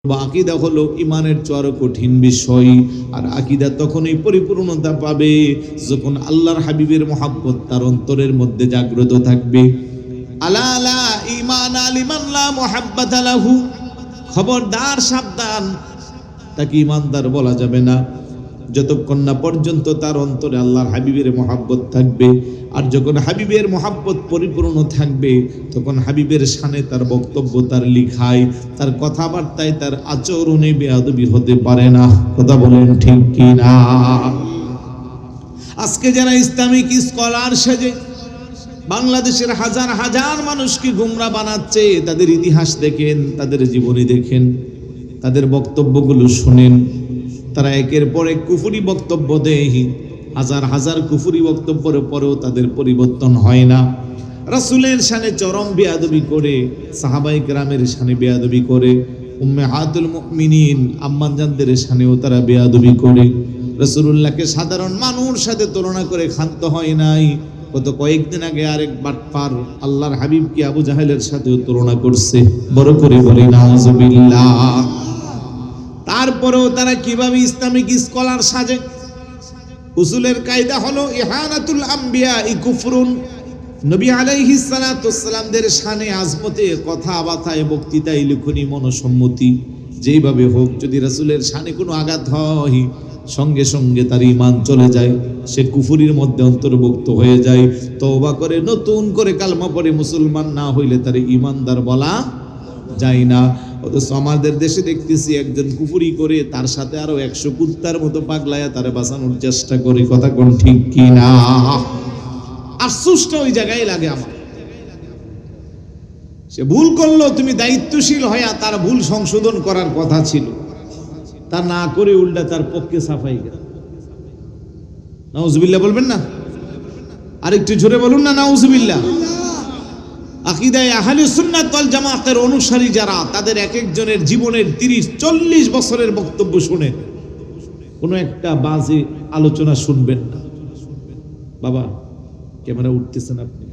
আকীদা হলো ইমানের চর কঠিন বিষয়। আর আকীদা তখনই পরিপূর্ণতা পাবে যখন আল্লাহর হাবিবের মহব্বত তার অন্তরের মধ্যে জাগ্রত থাকবে। আলা লা ঈমান লিমান লা মুহাব্বাতা লাহু, খবরদার সাবধান, তাকে ঈমানদার বলা যাবে না যতক্ষণ না পর্যন্ত তার অন্তরে আল্লাহর হাবিবের মহব্বত থাকবে। আর যখন হাবিবের মহব্বত পরিপূর্ণ থাকবে তখন হাবিবের শানে তার বক্তব্য, তার লিখায়, তার কথাবার্তায়, তার আচরণে বেয়াদবি হতে পারে না। কথা বলেন ঠিক কি না? আজকে যারা ইসলামিক স্কলার সেজে বাংলাদেশের হাজার হাজার মানুষকে গুমরা বানাচ্ছে, তাদের ইতিহাস দেখেন, তাদের জীবনী দেখেন, তাদের বক্তব্যগুলো শুনেন। তারা একের পর এক কুফরি বক্তব্য দেয়, হাজার হাজার কুফরি বক্তব্যের পরেও তাদের পরিবর্তন হয় না। রাসূলের শানে চরম বেয়াদবি করে, সাহাবায়ে কেরামের শানে বেয়াদবি করে, উম্মাহাতুল মুমিনিন আম্মাজানদের শানেও তারা বেয়াদবি করে। রাসূলুল্লাহকে সাধারণ মানুষের সাথে তুলনা করে ক্ষান্ত হয় নাই। গত কয়েকদিন আগে আরেক বাটপার আল্লাহর হাবিবকে আবু জাহেলের সাথেও তুলনা করছে। বড় করে বলি নাউজুবিল্লাহ। তারপরেও তারা কিভাবে ইসলামিক স্কলার সাজে? উসুলের কায়দা হলো ইহানাতুল আম্বিয়া কুফরুন। নবী আলাইহিস সালাতু ওয়াসসালামদের শানে আজমতে কথাবার্তায়, বক্তৃতায়, লেখনী, মনসম্মতি যেইভাবে হোক, যদি রাসূলের শানে কোনো আঘাত হয় সঙ্গে সঙ্গে তার ঈমান চলে যায়, সে কুফরির মধ্যে অন্তর্ভুক্ত হয়ে যায়। তওবা করে নতুন করে কালমা পড়ে মুসলমান না হইলে তার ঈমানদার বলা যায় না। অথচ আমাদের দেশে দেখতেছি একজন কুফরি করে তার সাথে আরো 100 কুত্তার মতো পাগলায়া তারে বাঁচানোর চেষ্টা করে। কথা কোন ঠিক কি না? আফসোসটা ওই জায়গায় লাগে আমার। সে ভুল করলো, তুমি দায়িত্বশীল হইয়া তার ভুল সংশোধন করার কথা ছিল, তা না করে উল্টা তার পক্ষে সাফাই গেল। নাউজুবিল্লাহ বলবেন না? আরেকটু জোরে বলুন না নাউজুবিল্লাহ। আকীদায়ে আহলে সুন্নাত ওয়াল জামাতের অনুসারী যারা, তাদের এক একজনের জীবনের 30-40 বছরের বক্তব্য শুনে কোনো একটা বাজে আলোচনা শুনবেন না। বাবা ক্যামেরা উঠতেছেন, আপনি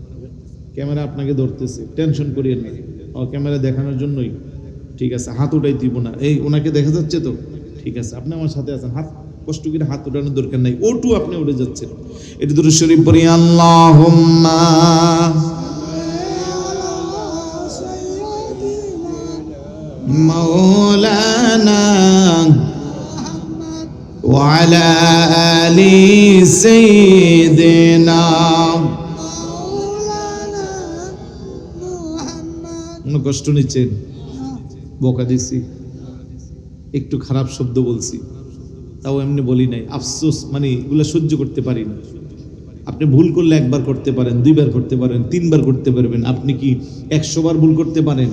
ক্যামেরা আপনাকে ধরতেছে, টেনশন করিয়েন না। ক্যামেরা দেখানোর জন্যই, ঠিক আছে, হাত উঠাই দিব না। এই ওনাকে দেখা যাচ্ছে তো? ঠিক আছে, আপনি আমার সাথে আছেন, হাত কষ্ট করে হাত উঠানোর দরকার নাই, ওটু আপনি উঠে যাচ্ছেন। এটা দুরূদ শরীফ পড়ি, আল্লাহুম্মা মাওলানা ওয়া আলা আলি সাইয়্যিদিনা। কোনো কষ্ট নিচ্ছেন? বকা দিছি, একটু খারাপ শব্দ বলছি, তাও এমনি বলি নাই। আফসোস, মানে এগুলো সহ্য করতে পারি না। আপনি ভুল করলে একবার করতে পারেন, 2 বার করতে পারেন, 3 বার করতে পারবেন। আপনি কি 100 বার ভুল করতে পারেন?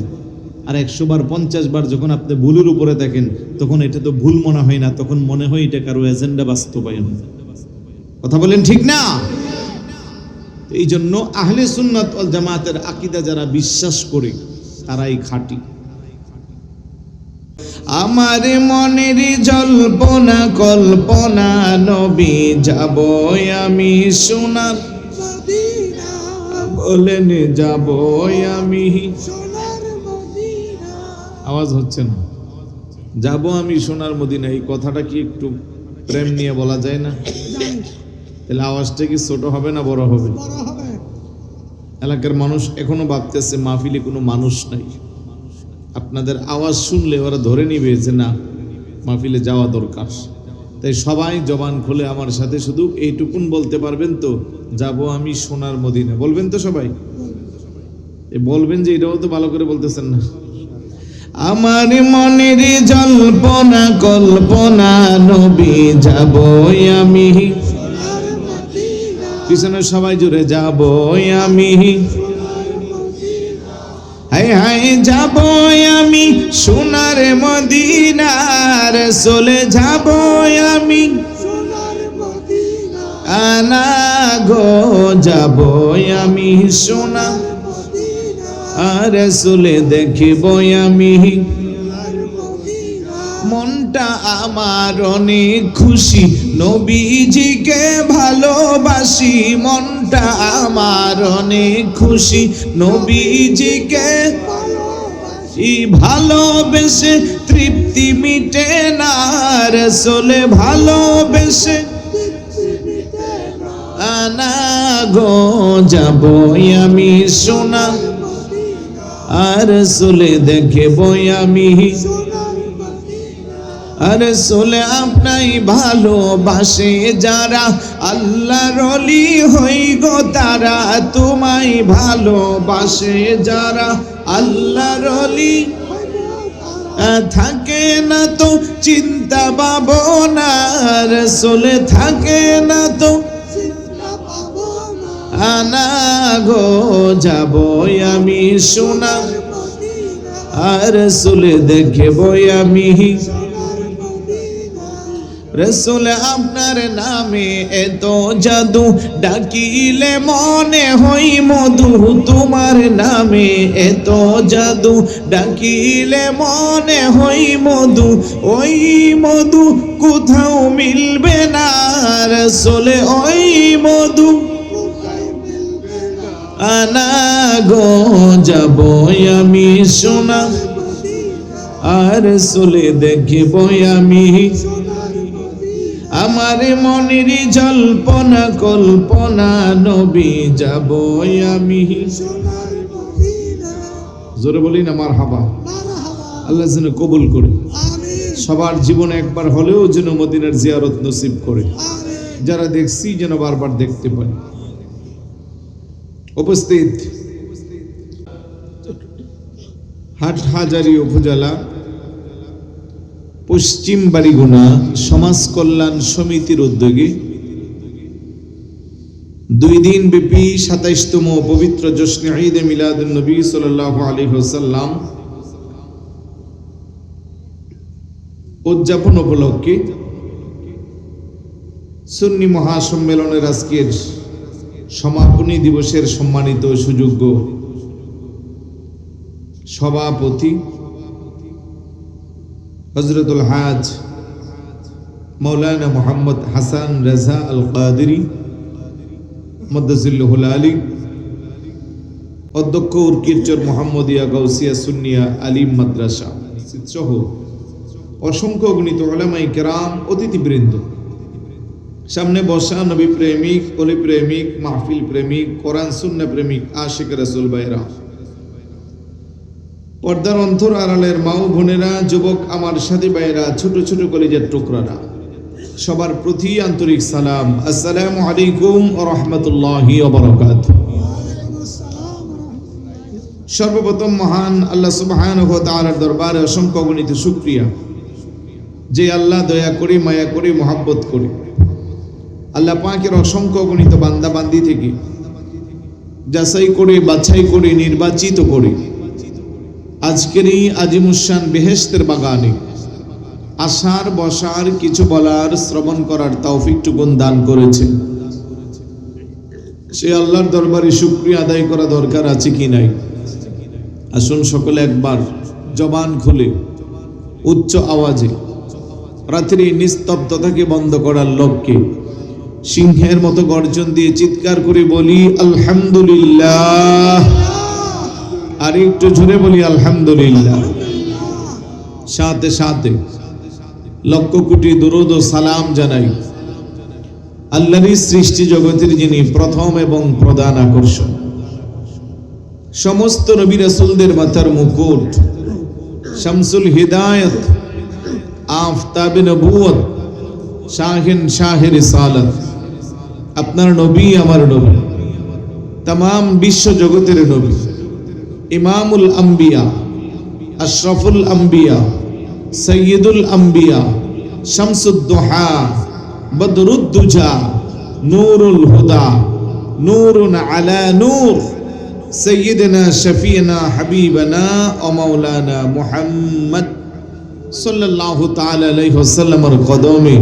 আর 100 বার 50 বার যখন আপনি ভুলের উপরে দেখেন, তখন এটা তো ভুল মনে হয় না, তখন মনে হয় এটা কারো এজেন্ডা বাস্তবায়ন। কথা বলেন ঠিক না? এই জন্য আহলে সুন্নাত ওয়াল জামাতের আকীদা যারা বিশ্বাস করে তারাই খাঁটি। আমার মনের জল্পনা কল্পনা, নবী যাব আমি সোনার মদিনা। বলেন যাব আমি সোনার মদিনা। আওয়াজ হচ্ছে না? যাব আমি সোনার মদিনা, এই কথাটা কি একটু প্রেম নিয়ে বলা যায় না? তাহলে আওয়াজটা কি ছোট হবে না বড় হবে? এলাকার মানুষ এখনো ভাবতেছে মাহফিলে কোনো মানুষ নাই। আপনাদের আওয়াজ শুনলে ওরা ধরে নিবে যে না, মাহফিলে যাওয়া দরকার। তাই সবাই জবান খুলে আমার সাথে শুধু এইটুকুন বলতে পারবেন তো, যাব আমি সোনার মদিনা। বলবেন তো সবাই? বলবেন যে এটাও তো ভালো করে বলতেছেন না। আমার মনের জল্পনা কল্পনা, নবী যাব আমি সোনার মদিনা। পিছনে সবাই জুড়ে যাব আমি, হায় হায় যাব আমি সোনার মদিনার, চলে যাব আমি সোনার মদিনা। আনা গো যাব আমি সোনার মদিনা, আর চলে দেখিব আমি সোনার মদিনা। মনটা আমার অনেক খুশি, নবীজিকে ভালোবাসি। মনটা আমার অনেক খুশি, নবীজিকে ভালোবাসি। এই ভালোবেসে তৃপ্তি মিটে না, রাসূলে ভালোবেসে আনা গো যাবো আমি সোনার, আর রাসূলে দেখবো আমি, আর রাসূলে আপনাই ভালোবাসে যারা, আল্লাহর ওলি হই গো তারা, তোমায় ভালোবাসে যারা আল্লাহর ওলি। থাকে না তো চিন্তা ভাবনা, রাসূলে থাকে না তো আনা গো যাবো আমি সোনার, আর রাসূলে দেখবো আমি। রাসূল আপনার নামে এত জাদু, ডাকিলে মনে হই মধু, তোমার নামে এত জাদু, ডাকিলে মনে হই মধু, ওই মধু কোথাও মিলবে না, রাসূল ওই মধু আনা গো যাবো আমি সোনা, আর রাসূলে দেখবো আমি। আমার মনের জল্পনা কল্পনা নবী যাব আমি। জোরে বলি না মারহাবা। আল্লাহ যেন কবুল করে, সবার জীবনে একবার হলেও যেন মদিনার জিয়ারত নসিব করে, যারা দেখছি যেন বারবার দেখতে পাই। উপস্থিত হাটহাজারী উপজেলা পশ্চিম বাড়িগুনা সমাজ কল্যাণ সমিতির উদ্যোগে 2 দিন ব্যাপী 27তম পবিত্র জশ্নে ঈদে মিলাদুন নবী সাল্লাল্লাহু আলাইহি ওয়াসাল্লাম উদযাপন উপলক্ষে সুন্নি মহাসম্মেলনের আজকের সমাপনী দিবসের সম্মানিত সুযোগ্য সভাপতি হযরতুল হাজ মাওলানা মুহাম্মদ হাসান রাজা আল কাদেরী মুদ্দাসিল্লাহুল আলী, অধ্যক্ষ উরকিরচর মুহাম্মদিয়া গাউসিয়া সুন্নিয়া আলিম মাদ্রাসা সহ অসংখ্য গণিত উলামায়ে কেরাম, অতিথিবৃন্দ, সামনে বসা নবী প্রেমিক, অলি প্রেমিক, মাহফিল প্রেমিক, কোরআন সুন্নাহ প্রেমিক, আশিক রাসূল ভাইরা, পর্দার অন্তর আড়ালের মা ও বোনেরা, যুবক আমার সাথী ভাইরা, ছোট ছোট কলিজার টুকরারা, সবার প্রতি আন্তরিক সালাম। আসসালামু আলাইকুম ওয়া রাহমাতুল্লাহি ওয়া বারাকাতুহু। সর্বপ্রথম মহান আল্লাহ সুবহানাহু ওয়া তাআলার দরবারে অসংখ্য গণিত শুকরিয়া, যে আল্লাহ দয়া করে, মায়া করে, মহব্বত করে আল্লাহ পাকের অসংখ্য গণিত বান্দা বান্দি থেকে যাচাই করে, বাছাই করে, নির্বাচিত করে আজকের এই আজিমুশান বেহেশতের বাগানে আসার, বসার, কিছু বলার, শ্রবণ করার তৌফিকটুকুন দান করেছে। সে আল্লাহর দরবারে শুকরিয়া আদায় করা দরকার আছে কি নাই? আসুন সকলে একবার জবান খুলে উচ্চ আওয়াজে রাত্রি নিস্তব্ধতাকে বন্ধ করার লক্ষ্যে সিংহের মতো গর্জন দিয়ে চিৎকার করে বলি আলহামদুলিল্লাহ। আর একটু জোরে বলি আলহামদুলিল্লাহ। সাথে সাথে লক্ষ কোটি দরুদ ও সালাম জানাই আল্লাহরই সৃষ্টি জগতের যিনি প্রথম এবং প্রধান আকর্ষণ, সমস্ত নবী রাসূলদের মাথার মুকুট, শামসুল হিদায়াত, আফতাবে নবুয়ত, শাহিন শাহে রিসালাত, আপনার নবী আমার নবী, तमाम বিশ্ব জগতের নবী, ইমামুল আম্বিয়া, আশরাফুল আম্বিয়া, সৈয়দুল আম্বিয়া, শামসুদ্দোহা, বদরুদ্দুজা, নূরুল হুদা, নূরুন আলা নূর, সৈয়দনা শফিনা হাবিবনা ও মাওলানা মুহাম্মদ সাল্লাল্লাহু তাআলা আলাইহি ওয়াসাল্লামের কদমে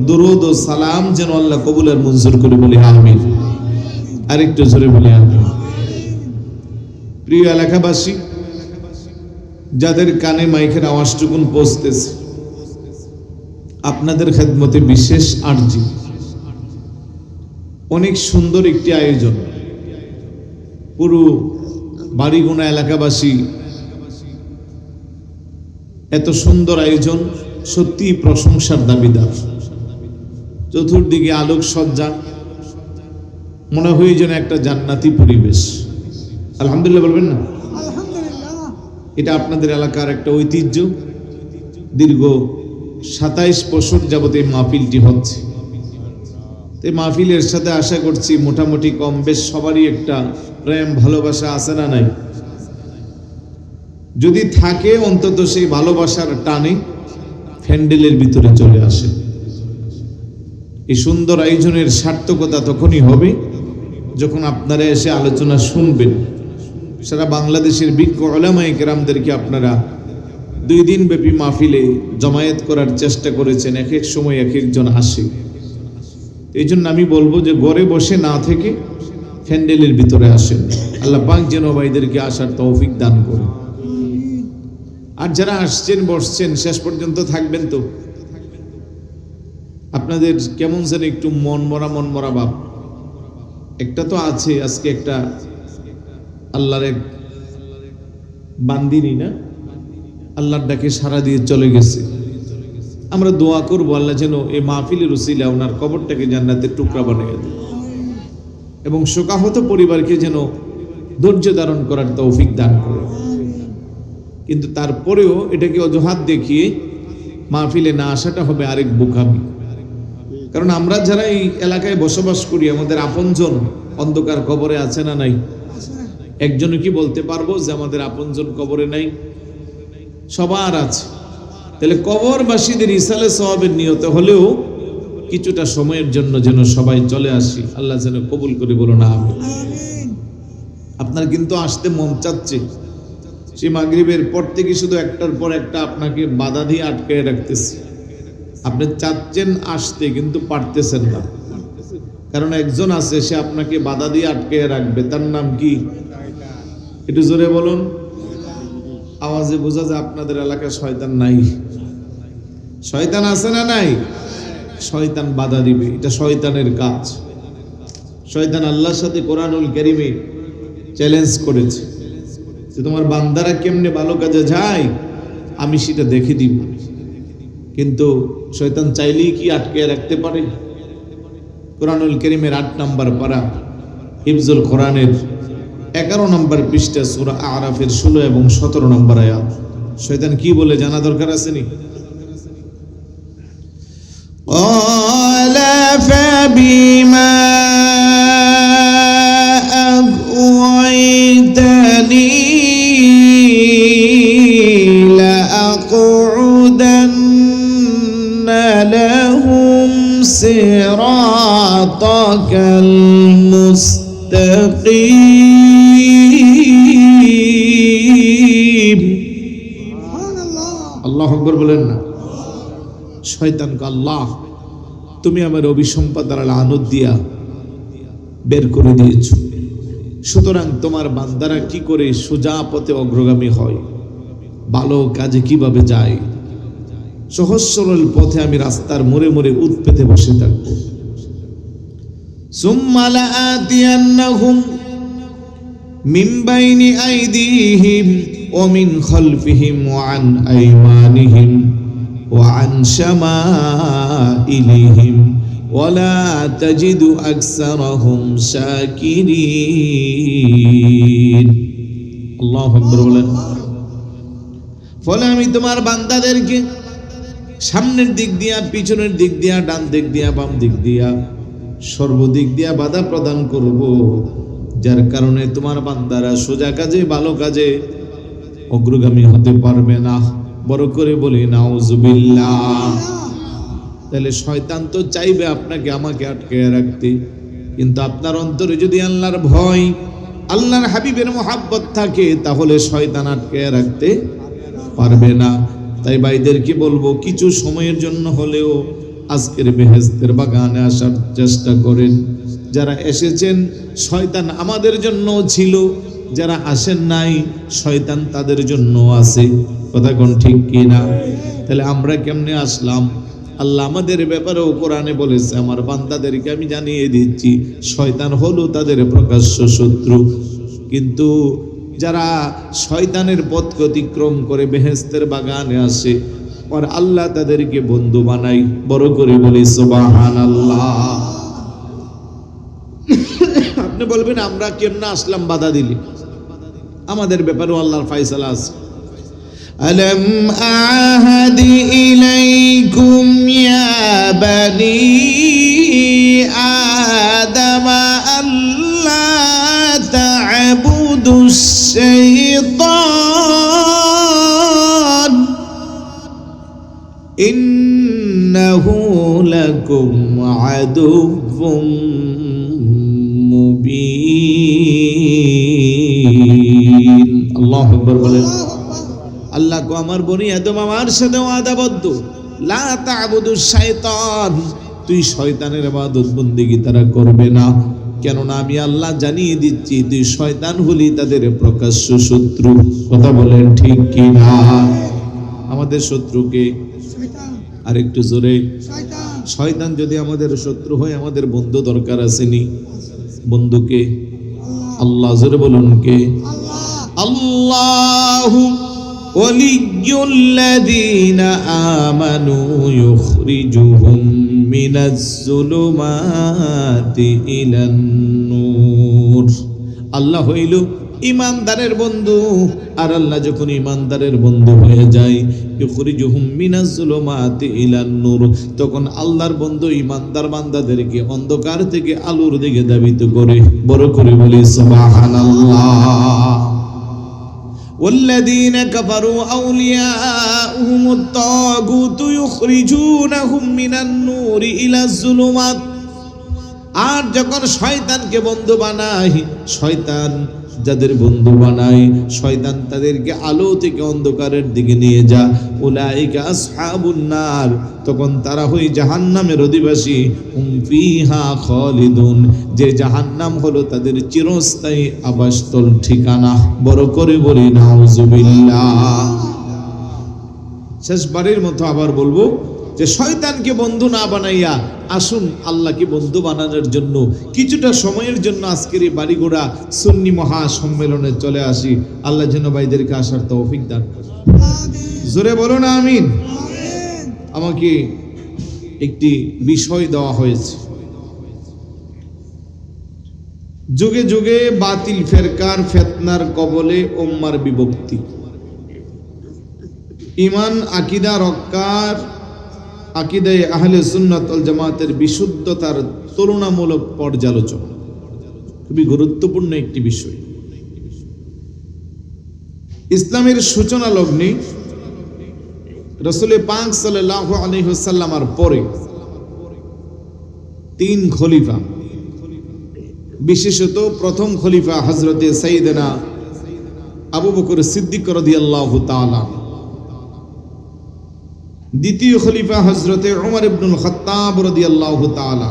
দুরূদ ও সালাম যেন আল্লাহ কবুল আর মঞ্জুর করে, বলি আমিন। আরেকটু জোরে বলি আমিন। প্রিয় এলাকাবাসী, যাদের কানে মাইকের আওয়াজটুকুন পৌঁছতেছে, আপনাদের খেদমতে বিশেষ আরজি। অনেক সুন্দর একটি আয়োজন, পুরো বাড়িগুনা এলাকাবাসী এত সুন্দর আয়োজন সত্যি প্রশংসার দাবিদার। চতুর্দিকে আলোকসজ্জা, মনে হয় যেন একটা জান্নাতি পরিবেশ। আলহামদুলিল্লাহ বলবেন না? এটা আপনাদের এলাকার একটা ঐতিহ্য। দীর্ঘ 27 বছর যাবত এই মাহফিলটি হচ্ছে। এই মাহফিলের সাথে আশা করছি মোটামুটি কম বেশ সবারই একটা প্রেম ভালোবাসা আছে না নাই? যদি থাকে অন্তত সেই ভালোবাসার টানে প্যান্ডেলের ভিতরে চলে আসে। এই সুন্দর আয়োজনের সার্থকতা তখনই হবে যখন আপনারা এসে আলোচনা শুনবেন। সারা বাংলাদেশের বিজ্ঞ উলামায়ে কেরামদেরকে আপনারা 2 দিন ব্যাপী মাহফিলে জমায়েত করার চেষ্টা করেছেন। এক এক সময় এক একজন আসে। এই জন্য আমি বলবো যে ঘরে বসে না থেকে প্যান্ডেলের ভিতরে আসেন। আল্লাহ পাক যেন ভাইদেরকে আসার তৌফিক দান করে। আর যারা আসছেন বসছেন শেষ পর্যন্ত থাকবেন তো? আপনাদের কেমন যেন একটু মন মরা ভাব একটা তো আছে। আজকে একটা আল্লাহর এক বান্দিনী না, আল্লাহর ডাকে সাড়া দিয়ে চলে গেছে। আমরা দোয়া করবো আল্লাহ যেন এই মাহফিলের উসিলা ওনার কবরটাকে জান্নাতের টুকরা বানিয়ে দেয় এবং শোকাহত পরিবারকে যেন ধৈর্য ধারণ করার তৌফিক দান করে। কিন্তু তারপরেও এটাকে অজুহাত দেখিয়ে মাহফিলে না আসাটা হবে আরেক বোকামি। কারণ আমরা যারা এই এলাকায় বসবাস করি, আমাদের আপনজন অন্ধকার কবরে আছে না নাই? একজনে কি বলতে পারবো যে আমাদের আপনজন কবরে নাই? সবার আছে। তাহলে কবরবাসীদের ইসালে সওয়াবের নিয়তে হলেও কিছুটা সময়ের জন্য যেন সবাই চলে আসি। আল্লাহ যেন কবুল করে বলো না আমিন। আপনার কিন্তু আসতে মন চাচ্ছে, সেই মাগরিবের পর থেকে শুধু একটার পর একটা আপনাকে বাধা দিয়ে আটকে রাখতেছে। আপনি চাচ্ছেন আসতে কিন্তু পারতেছেন না, কারণ একজন আছে সে আপনাকে বাধা দিয়ে আটকে রাখবে। তার নাম কি? একটু জোরে বলুন। আওয়াজে বোঝা যায় আপনাদের এলাকায় শয়তান নাই। শয়তান আছে না নাই? শয়তান বাধা দিবে, এটা শয়তানের কাজ। শয়তান আল্লাহর সাথে কোরআনুল কারীমে চ্যালেঞ্জ করেছে যে তোমার বান্দারা কেমনে ভালো কাজে যায় আমি সেটা দেখে দিব। কিন্তু শয়তান চাইলেই কি আটকে রাখতে পারে? কোরআনুল কারীমের 8 নম্বর পারা হিফজুল কোরআনের 11 নম্বর পৃষ্ঠা সূরা আরাফের 16 এবং 17 নম্বর আয়াত। শয়তান কি বলে জানা দরকার আছে নি? ক্বালা ফাবিমা আগওয়াইতানি লাআকউদান্না লাহুম সিরাতাকাল মুস্তাকিম। আল্লাহু আকবার বলেন না। শয়তানকে আল্লাহ তুমি আমার অভিসম্পাদ দ্বারা লানত দিয়া বের করে দিয়েছো, সুতরাং তোমার বান্দারা কি করে সোজা পথে অগ্রগামী হয়, ভালো কাজে কিভাবে যায়, সহজ সরল পথে আমি রাস্তার মোড়ে মোড়ে উৎ পেতে বসে থাকবো। সুম্মা লাআতিয়ান্নাহুম মিন বাইনি আইদিহিম ওয়া মিন খালফিহিম ওয়া আন আইমানিহিম ওয়া আন শামাইলিহিম ওয়া লা তাজিদু আকসারাহুম শাকিরিন। আল্লাহু আকবার বলেন। ফলে আমি তোমার বান্দাদেরকে সামনের দিক দিয়া, পিছনের দিক দিয়া, ডান দিক দিয়া, বাম দিক দিয়া, সর্বদিক দিয়া বাধা প্রদান করব, যার কারণে তোমার বান্দারা সোজা কাজে ভালো কাজে অগ্রগামী হতে পারবে না। বড় করে বলি নাউজুবিল্লাহ। তাহলে শয়তান তো চাইবে আপনাকে আমাকে আটকে রাখতে, কিন্তু আপনার অন্তরে যদি আল্লাহর ভয়, আল্লাহর হাবিবের মোহাব্বত থাকে তাহলে শয়তান আটকে রাখতে পারবে না। তাই ভাইদেরকে বলবো কিছু সময়ের জন্য হলেও আজকের বেহেশতের বাগানে আসার চেষ্টা করেন। যারা এসেছেন শয়তান আমাদের জন্য ছিল, যারা আসেন নাই শয়তান তাদের জন্য আছে। কথা কোন ঠিক কিনা? তাহলে আমরা কেমনে আসলাম? আল্লাহ আমাদের ব্যাপারেও কোরআনে বলেছে, আমার বান্দাদেরকে আমি জানিয়ে দিচ্ছি শয়তান হলো তাদের প্রকাশ্য শত্রু। কিন্তু যারা শয়তানের পথ অতিক্রম করে বেহেশতের বাগানে আসে, আর আল্লাহ তাদেরকে বন্ধু বানাই। বড় করে বলি সুবহানাল্লাহ। আপনি বলবেন আমরা কেমনে আসলাম বাধা দিলি? আমাদের ব্যাপারেও আল্লাহর ফায়সালা আছে। আলম আহাদি ইলাইকুম ইয়া বানি আদম আল্লা তা'বুদুশ শাইতান ইন্নাহু লাকুম আদুউম মুবিন। আল্লাহু আকবার বলেন। আল্লাহ কো আমার বনি আদম আমার সাথে ওয়াদাবদ্ধ, লা তা'বুদুশ শাইতান, তুই শয়তানের ইবাদত বন্দেগী তারা করবে না। কেননা আমি আল্লাহ জানিয়ে দিচ্ছি তুই শয়তান হলি তাদের প্রকাশ্য শত্রু। কথা বলেন ঠিক কি না? আমাদের শত্রুকে আর একটু জোরে, শয়তান যদি আমাদের শত্রু হয় আমাদের বন্ধু দরকার আসেনি? বন্ধুকে আল্লাহ, জোরে বলুন কে? আল্লাহু ওয়ালিয়্যুল্লাযীনা আমানু ইউখরিজুহুম মিনাজ যুলুমাতি ইলান নূর। আল্লাহ হইল ইমানদারের বন্ধু, আর আল্লাহ যখন ইমানদারের বন্ধু হয়ে যায়, ইউখরিজুহুম মিনাজ যুলুমাতি ইলান নূর, তখন আল্লাহর বন্ধু ইমানদার বান্দাদেরকে অন্ধকার থেকে আলোর দিকে ধাবিত করে। বড় করে বলি সুবহানাল্লাহ। والذين كفروا أولياؤهم الطاغوت يخرجونهم من النور إلى الظلمات। আর যখন শয়তানকে বন্ধু বানায়, শয়তান যাদের বন্ধু বানায়, শয়তান তাদেরকে আলো থেকে অন্ধকারের দিকে নিয়ে যা। উলাইকা আসহাবুন নার, তখন তারা হয় জাহান্নামের অধিবাসী। হুম ফিহা খালিদুন, যে জাহান্নাম হলো তাদের চিরস্থায়ী আবাসস্থল, ঠিকানা। বড় করে বলি নাউজুবিল্লাহ। শেষবারের মতো আবার বলবো যে শয়তানকে বন্ধু না বানাইয়া আসুন আল্লাহকে বন্ধু বানানোর জন্য কিছুটা সময়ের জন্য আজকের এই বাড়িগোড়া সুন্নি মহা সম্মেলনে চলে আসি। আল্লাহ যেন ভাইদেরকে আসার তৌফিক দান করেন। জোরে বলো না আমিন। আমাকে একটি বিষয় দেওয়া হয়েছে, যুগে যুগে বাতিল ফেরকার ফিতনার কবলে উম্মার বিভক্তি, ঈমান আকীদা রক্ষার, আকীদায়ে আহলে সুন্নাত ওয়াল জামাতের বিশুদ্ধতার তুলনামূলক পর্যালোচনা খুবই গুরুত্বপূর্ণ একটি বিষয়। ইসলামের সূচনা লগ্নে রাসূল পাক সাল্লাল্লাহু আলাইহি ওয়াসাল্লামের পরে তিন খলিফা, বিশেষত প্রথম খলিফা হযরতে সাইয়েদনা আবু বকর সিদ্দিক রাদিয়াল্লাহু তাআলা, দ্বিতীয় খলিফা হযরতে উমর ইবনুল খাত্তাব রাদিয়াল্লাহু তাআলা,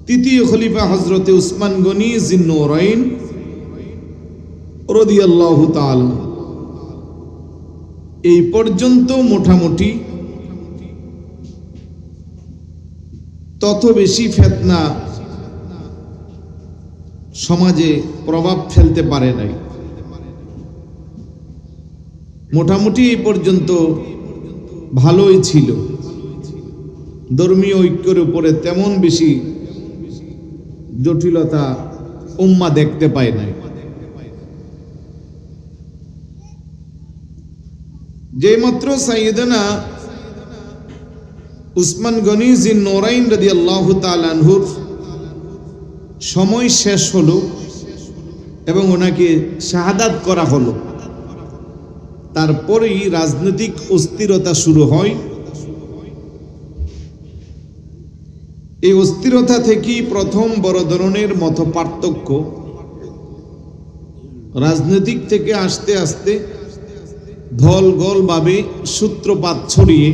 তৃতীয় খলিফা হযরতে উসমান গনি জিন্নুরাইন রাদিয়াল্লাহু তাআলা। এই পর্যন্ত মোটামুটি তত বেশি ফিতনা সমাজে প্রভাব ফেলতে পারে নাই। মোটামুটি এই পর্যন্ত ভালোই ছিল, ধর্মীয় ঐক্যের উপরে তেমন বেশি জটিলতা উম্মাহ দেখতে পায় নাই। যে মাত্র সাইয়েদনা উসমান গনি জিন্নুরাইন রাদিয়াল্লাহু তাআলা আনহুর সময় শেষ হলো এবং ওনাকে শাহাদাত করা হলো, তারপরেই রাজনৈতিক অস্থিরতা শুরু হয়। এই অস্থিরতা থেকেই প্রথম বড় ধরনের মত পার্থক্য রাজনৈতিক থেকে আস্তে আস্তে দলগলভাবে সূত্রপাত ছড়িয়ে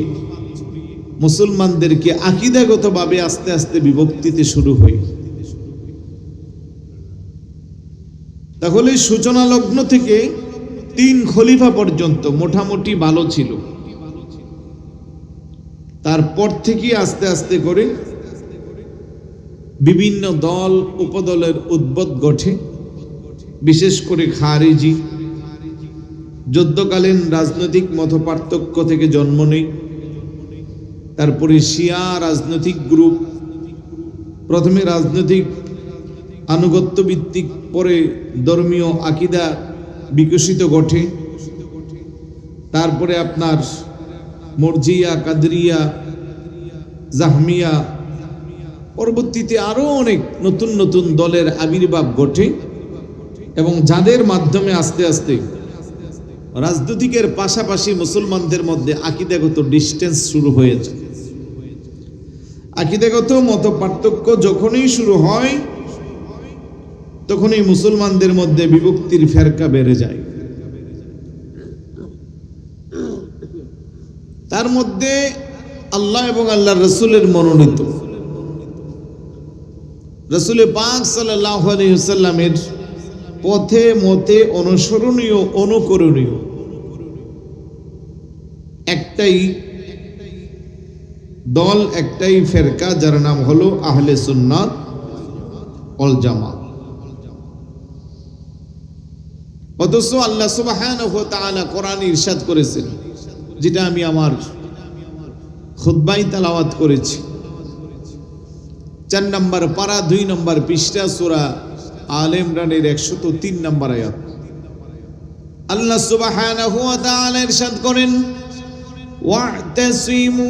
মুসলমানদেরকে আকীদাগতভাবে আস্তে আস্তে বিভক্তিতে শুরু হয়। তাহলে সূচনা লগ্ন থেকে তিন খলিফা পর্যন্ত মোটামুটি ভালো ছিল, তারপর থেকে আস্তে আস্তে করে বিভিন্ন দল উপদলের উদ্ভব ঘটে বিশেষ করে খারিজি, যুদ্ধকালীন রাজনৈতিক মতপার্থক্য থেকে জন্ম নেয়। তারপরে শিয়া রাজনৈতিক গ্রুপ, প্রথমে রাজনৈতিক আনুগত্য ভিত্তিক, পরে ধর্মীয় আকীদা বিকশিত ঘটে। তারপরে আপনার মরজিয়া, কাদরিয়া, জাহমিয়া, পরবর্তীতে আরো অনেক নতুন নতুন দলের আবির্ভাব ঘটে এবং যাদের মাধ্যমে আস্তে আস্তে রাজনৈতিকের পাশাপাশি মুসলমানদের মধ্যে আকীদাগত ডিস্টেন্স শুরু হয়েছে। আকীদাগত মত পার্থক্য যখনই শুরু হয় তখনই মুসলমানদের মধ্যে বিভক্তির ফেরকা বেড়ে যায়। তার মধ্যে আল্লাহ এবং আল্লাহর রাসূলের মনোনীত রাসূল পাক সাল্লাল্লাহু আলাইহি ওয়াসাল্লামের পথে মতে অনুসরণীয়, অনুকরণীয় একটাই দল, একটাই ফেরকা, যার নাম হলো আহলে সুন্নাত ওয়াল জামাত। অথচ আল্লাহ সুবহানাহু ওয়া তাআলা কোরআনে ইরশাদ করেছেন, যেটা আমি আমার খুতবায় তেলাওয়াত করেছি, 4 নম্বর পারা 2 নম্বর পৃষ্ঠা, সূরা আলে ইমরানের 103 নম্বর আয়াত। আল্লাহ সুবহানাহু ওয়া তাআলা ইরশাদ করেন, ওয়া'তাসিমু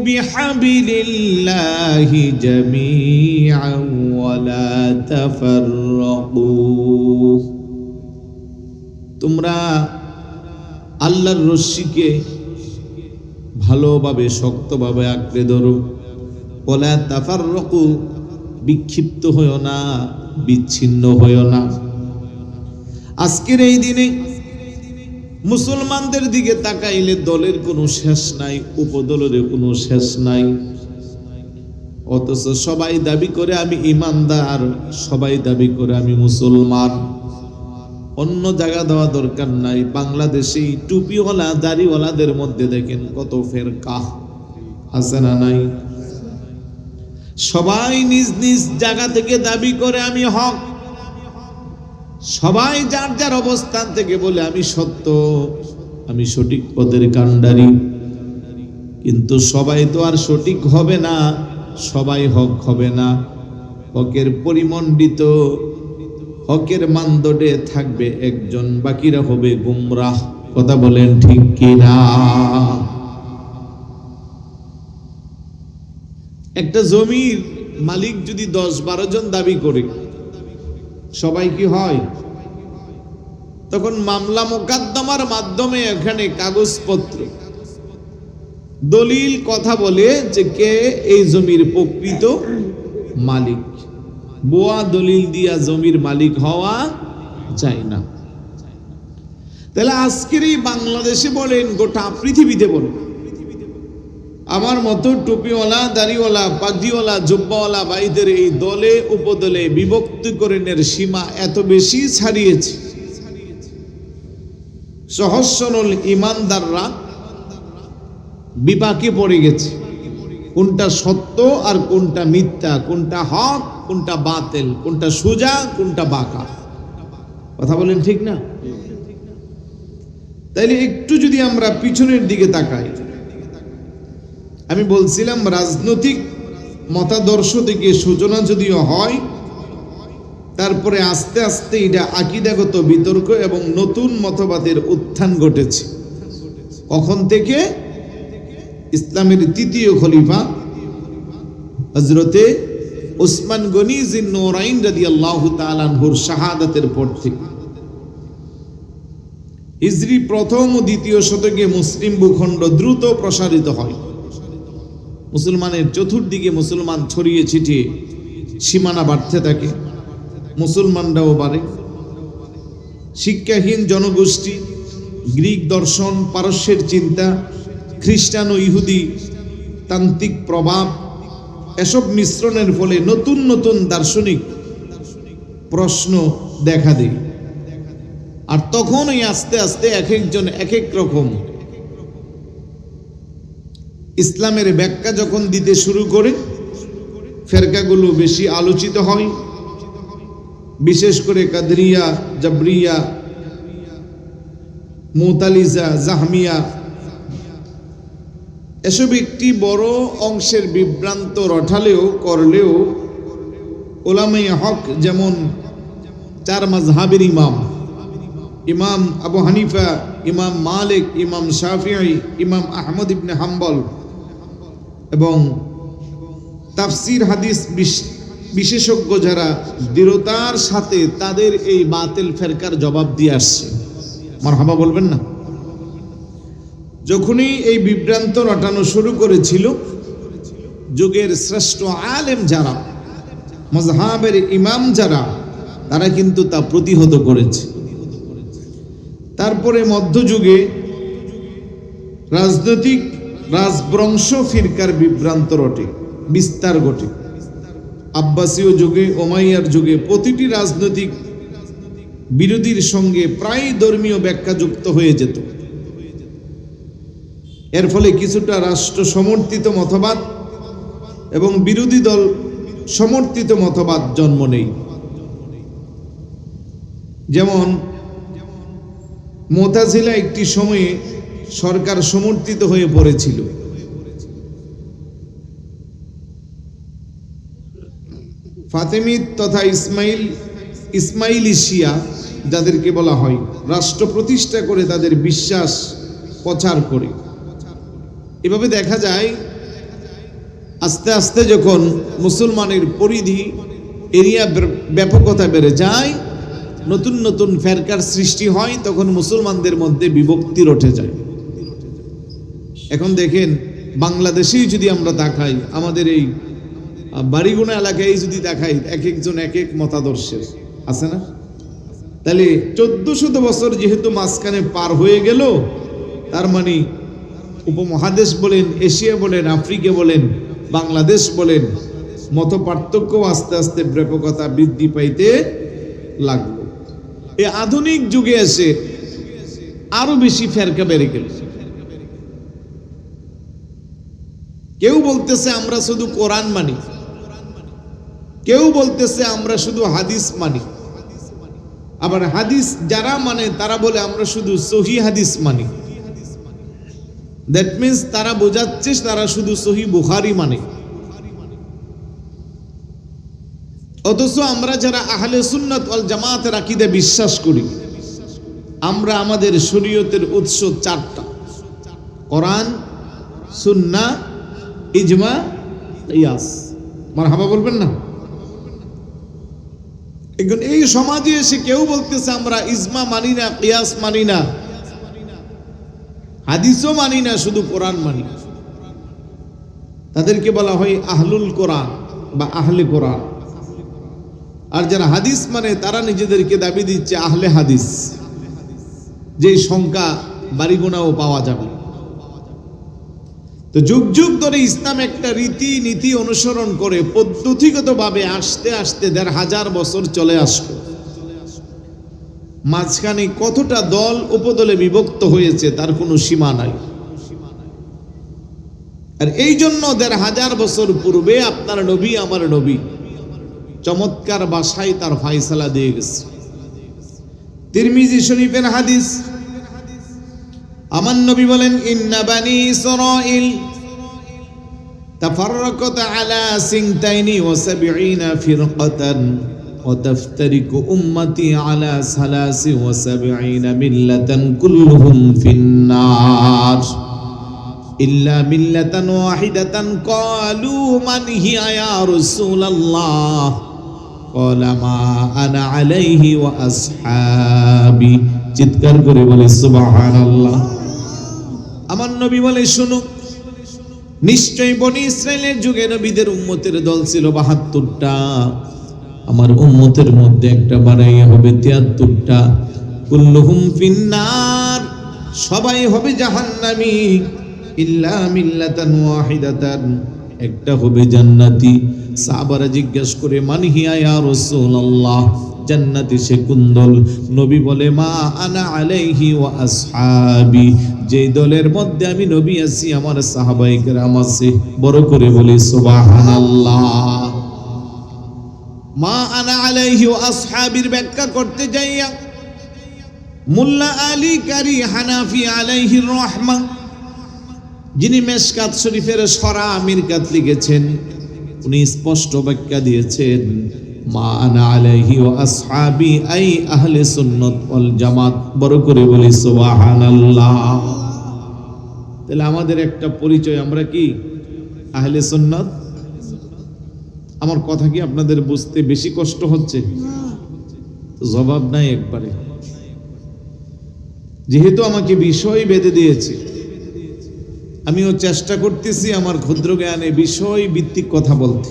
বিহাবিলিল্লাহি জামিআন ওয়া লা তাফাররাকু। তোমরা আল্লাহর রশ্মিকে ভালোভাবে শক্তভাবে আঁকড়ে ধরো, ওয়ালা তাফাররাকু, বিক্ষিপ্ত হয়ো না, বিচ্ছিন্ন হয়ো না। আজকের এই দিনে মুসলমানদের দিকে তাকাইলে দলের কোনো শেষ নাই, উপদলের কোনো শেষ নাই, অথচ সবাই দাবি করে আমি ইমানদার, সবাই দাবি করে আমি মুসলমান। অন্য জায়গা দেওয়া দরকার নাই। বাংলাদেশে টুপিওয়ালা, দাড়িওয়ালাদের মধ্যে দেখেন কত ফেরকা আছে না নাই? সবাই নিজ নিজ জায়গা থেকে দাবি করে আমি হক, সবাই যার যার অবস্থান থেকে বলে আমি সত্য, আমি সঠিক পথের কাণ্ডারি। কিন্তু সবাই তো আর সঠিক হবে না, সবাই হক হবে না। হকের পরিমণ্ডিত, হকের মানদণ্ডে থাকবে একজন, বাকিরা হবে গুমরাহ। কথা বলেন ঠিক কিনা? একটা জমির মালিক যদি 10-12 জন দাবি করে, সবাই কি হয়? তখন মামলা মোকদ্দমার মাধ্যমে এখানে কাগজপত্র, দলিল কথা বলে যে কে এই জমির প্রকৃত মালিক। বোয়া দলিল দিয়া জমির মালিক হওয়া যায় না। তাহলে আজকের এই বাংলাদেশে বলেন, গোটা পৃথিবীতে বলেন, আমার মতো টুপিওয়ালা, দাড়িওয়ালা, পাগড়িওয়ালা, জুব্বাওয়ালা ভাইদের এই দলে উপদলে বিভক্তিকরণের সীমা এত বেশি ছাড়িয়েছে, সহজ সরল ইমানদাররা বিপাকে পড়ে গেছে। কোনটা সত্য আর কোনটা মিথ্যা, কোনটা হক কোনটা বাতিল, কোনটা সোজা কোনটা বাঁকা। কথা বলেন ঠিক না? তাইলে একটু যদি আমরা পিছনের দিকে তাকাই, আমি বলছিলাম রাজনৈতিক মতাদর্শ থেকে সূচনা যদিও হয়, তারপরে আস্তে আস্তে এটা আকীদাগত বিতর্ক এবং নতুন মতবাদের উত্থান ঘটেছে। কখন থেকে? ইসলামের 3য় খলিফা হযরতে উসমান গনি যিন্নুরাইন রাদিয়াল্লাহু তাআলা আনহুর শাহাদাতের পর থেকে। হিজরি 1ম ও 2য় শতকে মুসলিম ভূখণ্ড দ্রুত প্রসারিত হয়। মুসলমানের চতুর্দিকে মুসলমান ছড়িয়ে ছিটিয়ে সীমানা বাড়তে থাকে, মুসলমানরাও বাড়ে। শিক্ষাহীন জনগোষ্ঠী, গ্রিক দর্শন, পারস্যের চিন্তা, খ্রিস্টান ও ইহুদি তান্ত্রিক প্রভাব, এসব মিশ্রণের ফলে নতুন নতুন দার্শনিক প্রশ্ন দেখা দেয়। আর তখনই আস্তে আস্তে এক একজন এক এক রকম ইসলামের ব্যাখ্যা যখন দিতে শুরু করে, ফেরকাগুলো বেশি আলোচিত হয়। বিশেষ করে কাদরিয়া, জাবরিয়া, মুতালিজা, জাহমিয়া, এসব একটি বড় অংশের বিভ্রান্ত রটালেও করলেও উলামায়ে হক যেমন চার মাযহাবের ইমাম আবু হানিফা, ইমাম মালিক, ইমাম শাফিঈ, ইমাম আহমদ ইবনে হাম্বল এবং তাফসির হাদিস বিশেষজ্ঞ যারা দৃঢ়তার সাথে তাদের এই বাতিল ফেরকার জবাব দিয়ে আসছে। মারহাবা বলবেন না? যখনই এই বিভ্রান্ত রটানো শুরু করেছিল, যুগের শ্রেষ্ঠ আলেম যারা, মাযহাবের ইমাম যারা, তারা কিন্তু তা প্রতিহত করেছে। তারপরে মধ্যযুগে রাজনৈতিক রাজবংশ ফিরকার বিভ্রান্ত রটে, বিস্তার ঘটে। আব্বাসীয় যুগে, ওমাইয়ার যুগে প্রতিটি রাজনৈতিক বিরোধীর সঙ্গে প্রায় ধর্মীয় ব্যাখ্যা যুক্ত হয়ে যেত। এর ফলে কিছুটা রাষ্ট্র সমর্থিত মতবাদ এবং বিরোধী দল সমর্থিত মতবাদ জন্ম নেয়। যেমন মুতাজিলা একটি সময়ে সরকার সমর্থিত হয়ে পড়েছিল। ফাতেমিদ তথা ইসমাইলি শিয়া যাদেরকে বলা হয়, রাষ্ট্র প্রতিষ্ঠা করে তাদের বিশ্বাস প্রচার করে। এভাবে দেখা যায় আস্তে আস্তে যখন মুসলমানের পরিধি, এরিয়া, ব্যাপকতা বেড়ে যায়, নতুন নতুন ফেরকার সৃষ্টি হয়, তখন মুসলমানদের মধ্যে বিভক্তি রটে যায়। এখন দেখেন বাংলাদেশেই যদি আমরা দেখাই, আমাদের এই বাড়িগুনা এলাকায় যদি দেখাই, এক একজন এক এক মতাদর্শের আছে না? তাহলে 1400 বছর যেহেতু মাঝখানে পার হয়ে গেল, তার মানে উপমহাদেশ বলেন, এশিয়া বলেন, আফ্রিকা বলেন, বাংলাদেশ বলেন, মত পার্থক্য আস্তে আস্তে ব্যাপকতা বৃদ্ধি পাইতে লাগলো। এই আধুনিক যুগে এসে আরো বেশি ফেরকা বেড়ে গেল। কেউ বলতেছে আমরা শুধু কোরআন মানি, কেউ বলতেছে আমরা শুধু হাদিস মানি, আবার হাদিস যারা মানে তারা বলে আমরা শুধু সহি হাদিস মানি। দ্যাট মিন্স তারা বোঝাচ্ছে তারা শুধু সহি বুখারী মানে। অথচ আমরা যারা আহলে সুন্নাত ওয়াল জামাতের আকীদা বিশ্বাস করি, আমরা আমাদের শরীয়তের উৎস 4টা: কোরআন, সুন্নাহ, ইজমা, কিয়াস। মারহাবা বলবেন না? এখন এই সমাজে এসে কেউ বলতেছে আমরা ইজমা মানি না, কিয়াস মানি না, হাদিসও মানি না, শুধু কোরআন মানি। তাদেরকে বলা হয় আহলুল কোরআন বা আহলে কোরআন। আর যারা হাদিস মানে তারা নিজেদেরকে দাবি দিচ্ছে আহলে হাদিস, যেই সংখ্যা বাড়িগোনাও পাওয়া যাবে। তো যুগ যুগ ধরে ইসলাম একটা রীতি নীতি অনুসরণ করে পদ্ধতিগতভাবে আস্তে আস্তে 1500 বছর চলে আসলো। মাঝখানে কতটা দল উপদলে বিভক্ত হয়েছে তার কোনো সীমা নাই। আর এই জন্য 1500 বছর পূর্বে আপনার নবী, আমার নবী চমৎকার ভাষায় তার ফয়সালা দিয়ে গেছে। তিরমিজি শরীফের হাদিস, আমার নবী বলেন ইন্না বানি ইসরাঈল তাফাররাকাত আলা 72 ফিরকাতান ওয়া তাফতারিকু উম্মতি আলা 73 মিল্লাতান কুল্লুহুম ফিন্নার ইল্লা মিল্লাতান ওয়াহিদাতান ক্বালু মান হিয়া ইয়া রাসূলুল্লাহ ক্বালা মা আনা আলাইহি ওয়া আসহাবি। চিৎকার করে বলে সুবহানাল্লাহ। আমার নবী বলে শুনো, নিশ্চয় বনি ইসরাইলের যুগে নবীদের উম্মতের দল ছিল 72টা, আমার উম্মতের মধ্যে একটা বাড়াইয়া হবে 73টা। কুল্লুহুম ফিন্নার, সবাই হবে জাহান্নামী, ইল্লা মিল্লাতান ওয়াহিদাতান, একটা হবে জান্নাতি। সাহাবারা জিজ্ঞেস করে মান হিয়া ইয়া রাসূলুল্লাহ, জান্নাতি সে কোন দল? নবী বলে মা আনা আলাইহি ওয়া আসহাবি, যে দলের মধ্যে আমি নবী আছি, আমার সাহাবায়ে কেরাম আছে। বড় করে বলি সুবহানাল্লাহ। মা আনা আলাইহি ওয়া আসহাবির ব্যাখ্যা করতে যাইয়া মোল্লা আলী কারি হানাফি আলাইহি রহমা, যিনি মেশকাত শরীফের সরা মিরকাত লিখেছেন, উনি স্পষ্ট ব্যাখ্যা দিয়েছেন মা আনা আলাইহি ওয়া আসহাবি আই আহলে সুন্নাত ওয়াল জামাত। বড় করে বলি সুবহানাল্লাহ। তাহলে আমাদের একটা পরিচয়, আমরা কি আহলে সুন্নাত। আমার কথা কি আপনাদের বুঝতে বেশি কষ্ট হচ্ছে? জবাব নাই একবারে। যেহেতু আমাকে বিষয় বেঁধে দিয়েছে, আমিও চেষ্টা করতেছি আমার ক্ষুদ্র জ্ঞানে বিষয় ভিত্তিক কথা বলতে।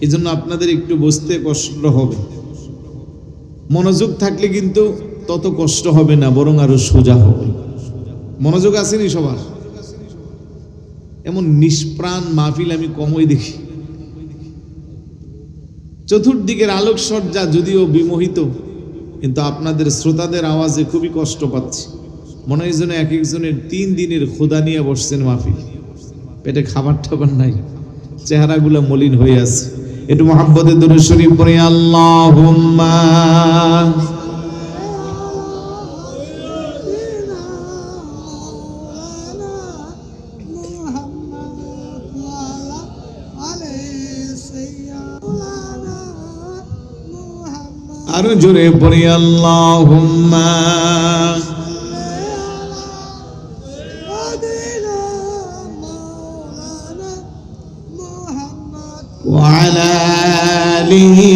এই জন্য আপনাদের একটু বুঝতে কষ্ট হবে। মনোযোগ থাকলে কিন্তু তত কষ্ট হবে না, বরং আরো সোজা হবে। মনোযোগ আসেনি সবার? এমন নিষ্প্রাণ মাহফিল আমি কমই দেখি। চতুর্দিকের আলোকসজ্জা যদিও বিমোহিত, কিন্তু আপনাদের শ্রোতাদের আওয়াজে খুবই কষ্ট পাচ্ছি। মনে হয় যেন এক একজনের 3 দিনের ক্ষুধা নিয়ে বসছেন মাহফিল, পেটে খাবার টাবার নাই, চেহারাগুলো মলিন হয়ে আছে। একটু মহাব্বতে দুরূদ শরীফ পড়ি, আল্লাহুম্মা আরো জোরে পড়ি, আল্লাহুম্মা ওয়া আলা আলিহি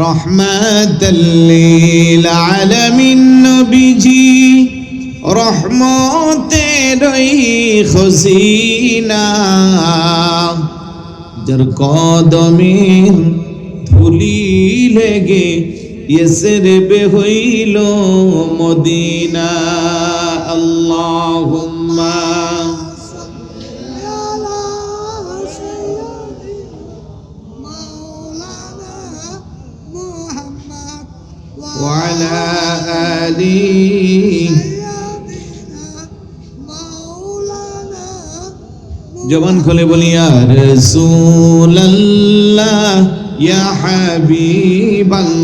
রাহমাতাল লিল আলামিন। নবীজি রহমতের খজিনা, যার কদমের ধুলি লেগে ইসরেবে হইল মদিনা। আল্লাহুম্মা ওয়া আলা আলিহি। জবান খুলে বলি, ইয়া রাসূলুল্লাহ ইয়া হাবিবাল্লাহ,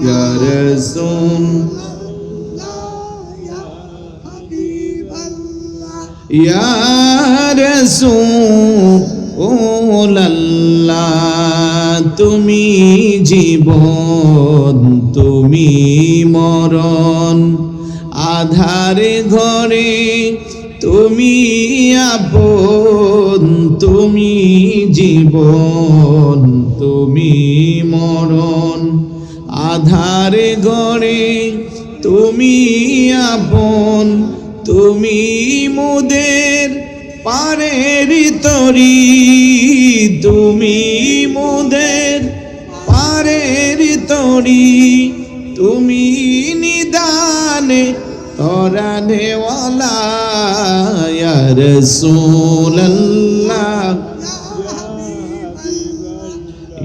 ইয়া রাসূল ইয়া রাসূলুল্লাহ, তুমি জীবন তুমি মরণ, আধারে ঘরে তুমি আপন, তুমি জীবন তুমি মরণ, আধারে ঘরে তুমি আপন, তুমি মোদের পারের তরি, তুমি মোদের পারের তরি, তুমি নিদানে তরানেওয়ালা, ইয়া রাসূলুল্লাহ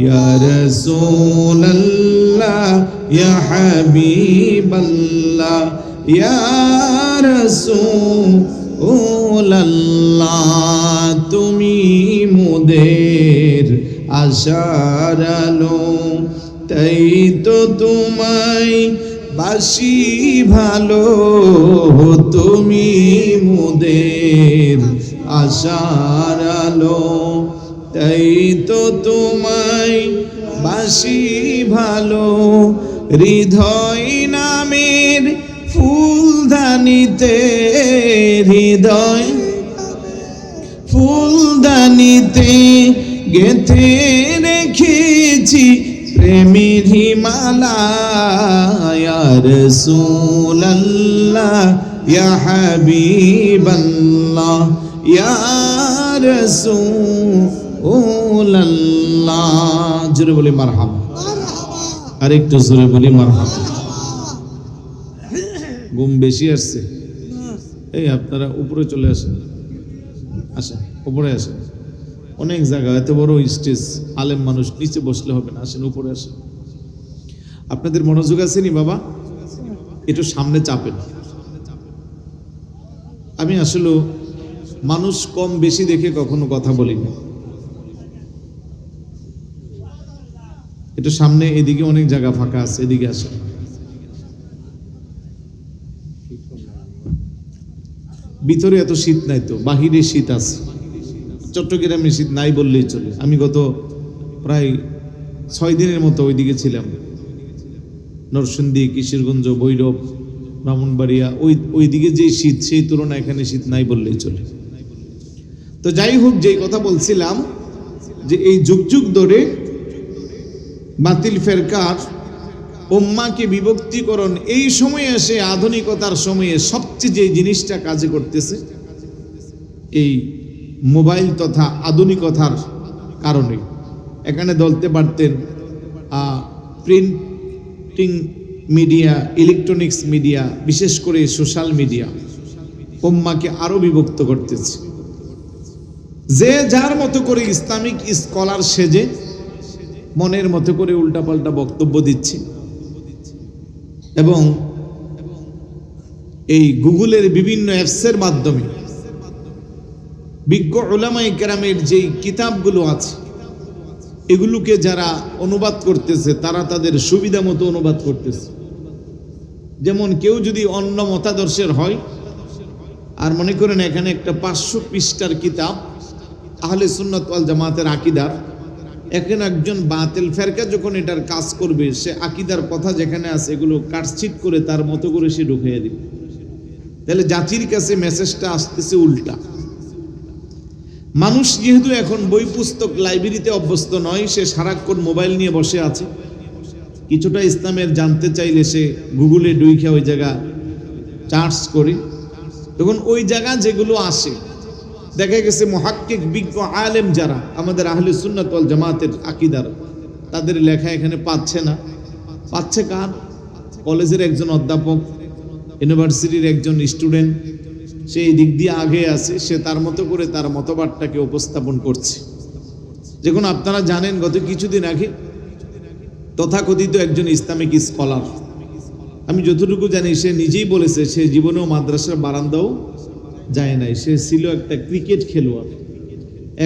ইয়া রাসূলুল্লাহ ইয়া হাবিবাল্লাহ, ইয়া রাসূলুল্লাহ, তুমি মোদের আশার আলো, তাই তো তোমায় বাসি ভালো, তুমি মোদের আশার আলো, তাই তো তোমায় বাসি ভালো। হৃদয় নামের ফুলদানিতে, হৃদয় ফুলদানিতে গেঁথে রেখেছি প্রেমের হিমালা, ইয়া রাসূলুল্লাহ ইয়া হাবিবাল্লাহ, ইয়া রাসূলুল্লাহ। জোরে বলি মারহাবা, আরেকটু জোরে বলি মারহাবা। ঘুম বেশি আসছে? এই আপনারা উপরে চলে আসেন, আসেন উপরে আসেন। অনেক জায়গা, এত বড় স্টেজ, আলেম মানুষ, নিচে বসলে হবে না, আসেন উপরে আসেন। আপনাদের মনোযোগ আসেনি বাবা? একটু সামনে চাপেন। আমি আসলে মানুষ কম বেশি দেখে কখনো কথা বলি না। একটু সামনে এদিকে অনেক জায়গা ফাঁকা আছে, এদিকে আসে। ভিতরে এত শীত নাই তো, বাহিরে শীত আছে। চট্টগ্রামে শীত নাই বললেই চলে। আমি গত প্রায় 6 দিনের মতো ওইদিকে ছিলাম, নরসিংদী, কিশোরগঞ্জ, ভৈরব, ব্রাহ্মণবাড়িয়া। ওইদিকে যে শীত, সেই তুলনায় এখানে শীত নাই বললেই চলে। তো যাই হোক, যেই কথা বলছিলাম যে এই যুগ যুগ ধরে বাতিল ফেরকার উম্মাকে বিভক্তিকরণ, এই সময়ে এসে আধুনিকতার সময়ে সবচেয়ে যে জিনিসটা কাজে করতেছে এই মোবাইল তথা আধুনিকতার কারণে। এখানে ধরতে পারতেন প্রিন্টিং মিডিয়া, ইলেকট্রনিক্স মিডিয়া, বিশেষ করে সোশ্যাল মিডিয়া উম্মাকে আরো বিভক্ত করতেছে। যে যার মতো করে ইসলামিক স্কলার সেজে মনের মতো করে উল্টাপাল্টা বক্তব্য দিচ্ছে, এবং এই গুগলের বিভিন্ন অ্যাপসের মাধ্যমে বিজ্ঞ উলামায়ে কেরামের যেই কিতাবগুলো আছে এগুলোকে যারা অনুবাদ করতেছে তারা তাদের সুবিধা মতো অনুবাদ করতেছে। যেমন কেউ যদি অন্য মতাদর্শের হয়, আর মনে করেন এখানে একটা 500 পৃষ্ঠার কিতাব আহলে সুন্নাত ওয়াল জামাতের আকীদার, এখন একজন বাতিল ফেরকা যখন এটার কাজ করবে, সে আকীদার কথা যেখানে আছে এগুলো কাটছিট করে তার মতো করে সে ঢুকিয়ে দিবে। তাহলে জাতির কাছে মেসেজটা আসতেছে উল্টা। মানুষ যেহেতু এখন বই পুস্তক লাইব্রেরিতে অভ্যস্ত নয়, সে সারাক্ষণ মোবাইল নিয়ে বসে আছে। কিছুটা ইসলামের জানতে চাইলে সে গুগলে ঢুকে ওই জায়গা সার্চ করে, তখন ওই জায়গা যেগুলো আসে দেখা গেছে মুহাক্কিক বিজ্ঞ আলেম যারা আমাদের আহলে সুন্নাত ওয়াল জামাতের আকীদার, তাদের লেখা এখানে পাচ্ছে না। পাচ্ছে কার? কলেজের একজন অধ্যাপক, ইউনিভার্সিটির একজন স্টুডেন্ট, সে এই দিক দিয়ে আগে আছে, সে তার মতো করে তার মতবাদটাকে উপস্থাপন করছে। যখন আপনারা জানেন গত কিছুদিন আগে তথাকথিত একজন ইসলামিক স্কলার, আমি যতটুকু জানি সে নিজেই বলেছে সে জীবনেও মাদ্রাসার বারান্দাও যায় নাই, সে ছিল একটা ক্রিকেট খেলোয়াড়।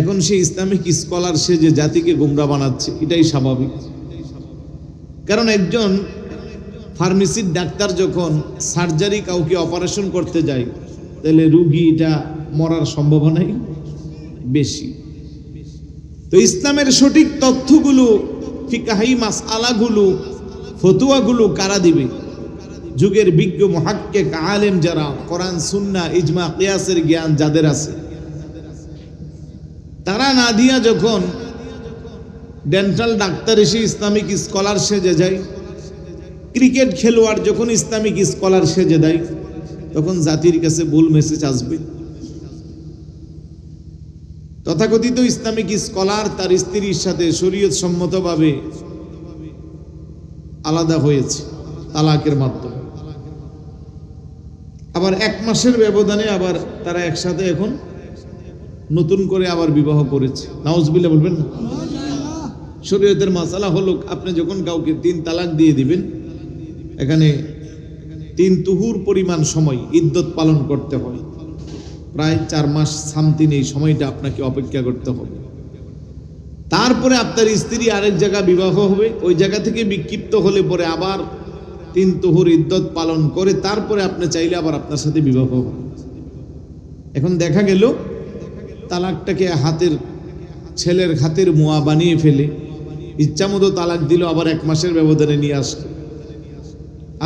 এখন সে ইসলামিক স্কলার, সে যে জাতিকে গোমরা বানাচ্ছে, এটাই স্বাভাবিক। কারণ একজন ফার্মেসির ডাক্তার যখন সার্জারি কাউকে অপারেশন করতে যায়, তাহলে রুগীটা মরার সম্ভাবনাই বেশি। তো ইসলামের সঠিক তথ্যগুলো, ফিকহি মাসআলাগুলো, ফতোয়াগুলো কারা দিবে? যুগের বিজ্ঞ মুহাক্কিক আলেম যারা, কোরআন সুন্নাহ ইজমা কিয়াসের জ্ঞান যাদের আছে, তারা না দিয়া যখন ডেন্টাল ডাক্তার এসে ইসলামিক স্কলার সেজে যায়, ক্রিকেট খেলোয়াড় যখন ইসলামিক স্কলার সেজে দেয়, তখন জাতির কাছে ভুল মেসেজ আসবে। তথাকথিত ইসলামিক স্কলার তার স্ত্রীর সাথে শরীয়ত সম্মতভাবে আলাদা হয়েছে তালাকের মাধ্যমে, আবার 1 মাসের ব্যবধানে আবার তারা একসাথে এখন নতুন করে আবার বিবাহ করেছে। নাউজুবিল্লাহ বলবেন না? শরীয়তের মাসালা হলো, আপনি যখন কাউকে 3 তালাক দিয়ে দিবেন, এখানে 3 তুহুর পরিমাণ সময় ইদ্যত পালন করতে হয়, প্রায় 4 মাস সামথিং। এই সময়টা আপনাকে অপেক্ষা করতে হবে। তারপরে আপনার স্ত্রী আরেক জায়গা বিবাহ হবে, ওই জায়গা থেকে বিক্ষিপ্ত হলে পরে আবার 3 তুহুর ইদ্যত পালন করে তারপরে আপনি চাইলে আবার আপনার সাথে বিবাহ হবে। এখন দেখা গেল তালাকটাকে ছেলের হাতের মুয়া বানিয়ে ফেলে ইচ্ছামতো তালাক দিল, আবার 1 মাসের ব্যবধানে নিয়ে আসলো।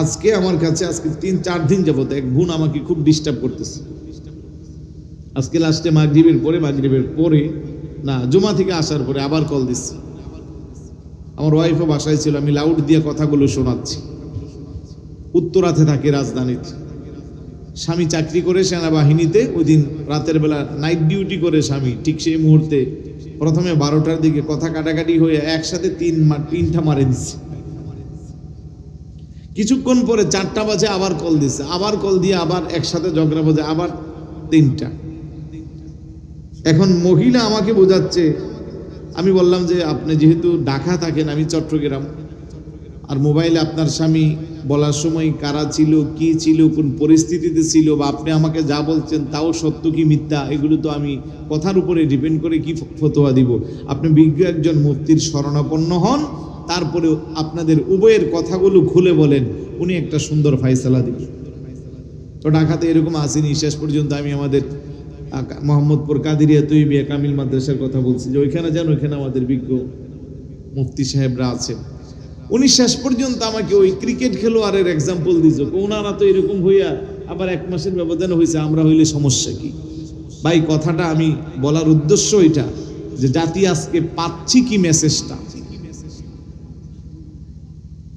আজকে আমার কাছে 3-4 দিন যাবত এক বোন আমাকে খুব ডিস্টার্ব করতেছে। আজকে লাস্টে মাগরিবের পরে না, জুমা থেকে আসার পরে আবার কল দিচ্ছে। আমার ওয়াইফও বাসায় ছিল, আমি লাউড দিয়ে কথাগুলো শোনাচ্ছি। উত্তরাতে থাকে, রাজধানীতে। স্বামী চাকরি করে সেনাবাহিনীতে, ওই দিন রাতের বেলা নাইট ডিউটি করে স্বামী। ঠিক সেই মুহূর্তে প্রথমে 12টার দিকে কথা কাটাকাটি হয়ে একসাথে 3টা মারে দিচ্ছে। কিছুক্ষণ পরে 4টা বাজে আবার কল দিচ্ছে, আবার কল দিয়ে আবার একসাথে ঝগড়া বাজে, আবার 3টা। এখন মহিলা আমাকে বোঝাচ্ছে, আমি বললাম যে আপনি যেহেতু ঢাকা থাকেন, আমি চট্টগ্রাম, আর মোবাইলে আপনার স্বামী বলার সময় কারা ছিল, কি ছিল, কোন পরিস্থিতিতে ছিল, বা আপনি আমাকে যা বলছেন তাও সত্য কি মিথ্যা, এগুলো তো আমি কথার উপরে ডিপেন্ড করে কি ফতোয়া দিব। আপনি বিজ্ঞ একজন মুফতির শরণাপন্ন হন, তারপরে আপনাদের উভয়ের কথাগুলো খুলে বলেন, উনি একটা সুন্দর ফায়সালা দিবেন। তো ঢাকাতে এরকম আসেনি। শেষ পর্যন্ত আমি আমাদের মোহাম্মদপুর কাদিরিয়া তৈবিয়া কামিল মাদ্রাসার কথা বলছি, যে ওইখানে যান, ওইখানে আমাদের বিজ্ঞ মুফতি সাহেবরা আছেন। উনি শেষ পর্যন্ত আমাকে ওই ক্রিকেট খেলোয়াড়ের এক্সাম্পল দিয়েছে, ওনারা তো এরকম হইয়া আবার 1 মাসের ব্যবধান হয়েছে, আমরা হইলে সমস্যা কি? ভাই, কথাটা আমি বলার উদ্দেশ্য এটা, যে জাতি আজকে পাচ্ছি কি মেসেজটা।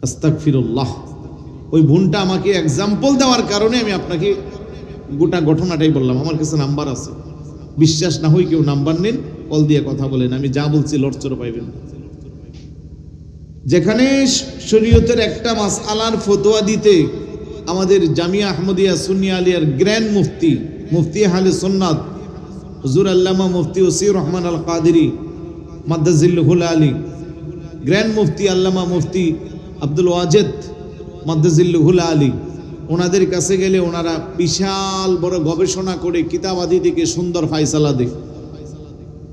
আস্তাগফিরুল্লাহ। ওই বোনটা আমাকে এক্সাম্পল দেওয়ার কারণে আমি আপনাকে গোটা ঘটনাটাই বললাম। আমার কাছে নাম্বার আছে, বিশ্বাস না হয় কেউ নাম্বার নেন, কল দিয়ে কথা বলেন, আমি যা বলছি লড়চড় পাইবেন না। যেখানে শরীয়তের একটা মাসআলার ফতোয়া দিতে আমাদের জামিয়া আহমদিয়া সুন্নি আলিয়ার গ্র্যান্ড মুফতি, মুফতি আহলে সুন্নাত হুজুর আল্লামা মুফতি ওসির রহমান আল কাদেরী মাদ্দাজিল্লুহুল আলী, গ্র্যান্ড মুফতি আল্লামা মুফতি আব্দুল ওয়াজেদ মাদ্দাজিল্লুহুল আলী, ওনাদের কাছে গেলে ওনারা বিশাল বড় গবেষণা করে কিতাবাদি থেকে সুন্দর ফায়সালা দেয়।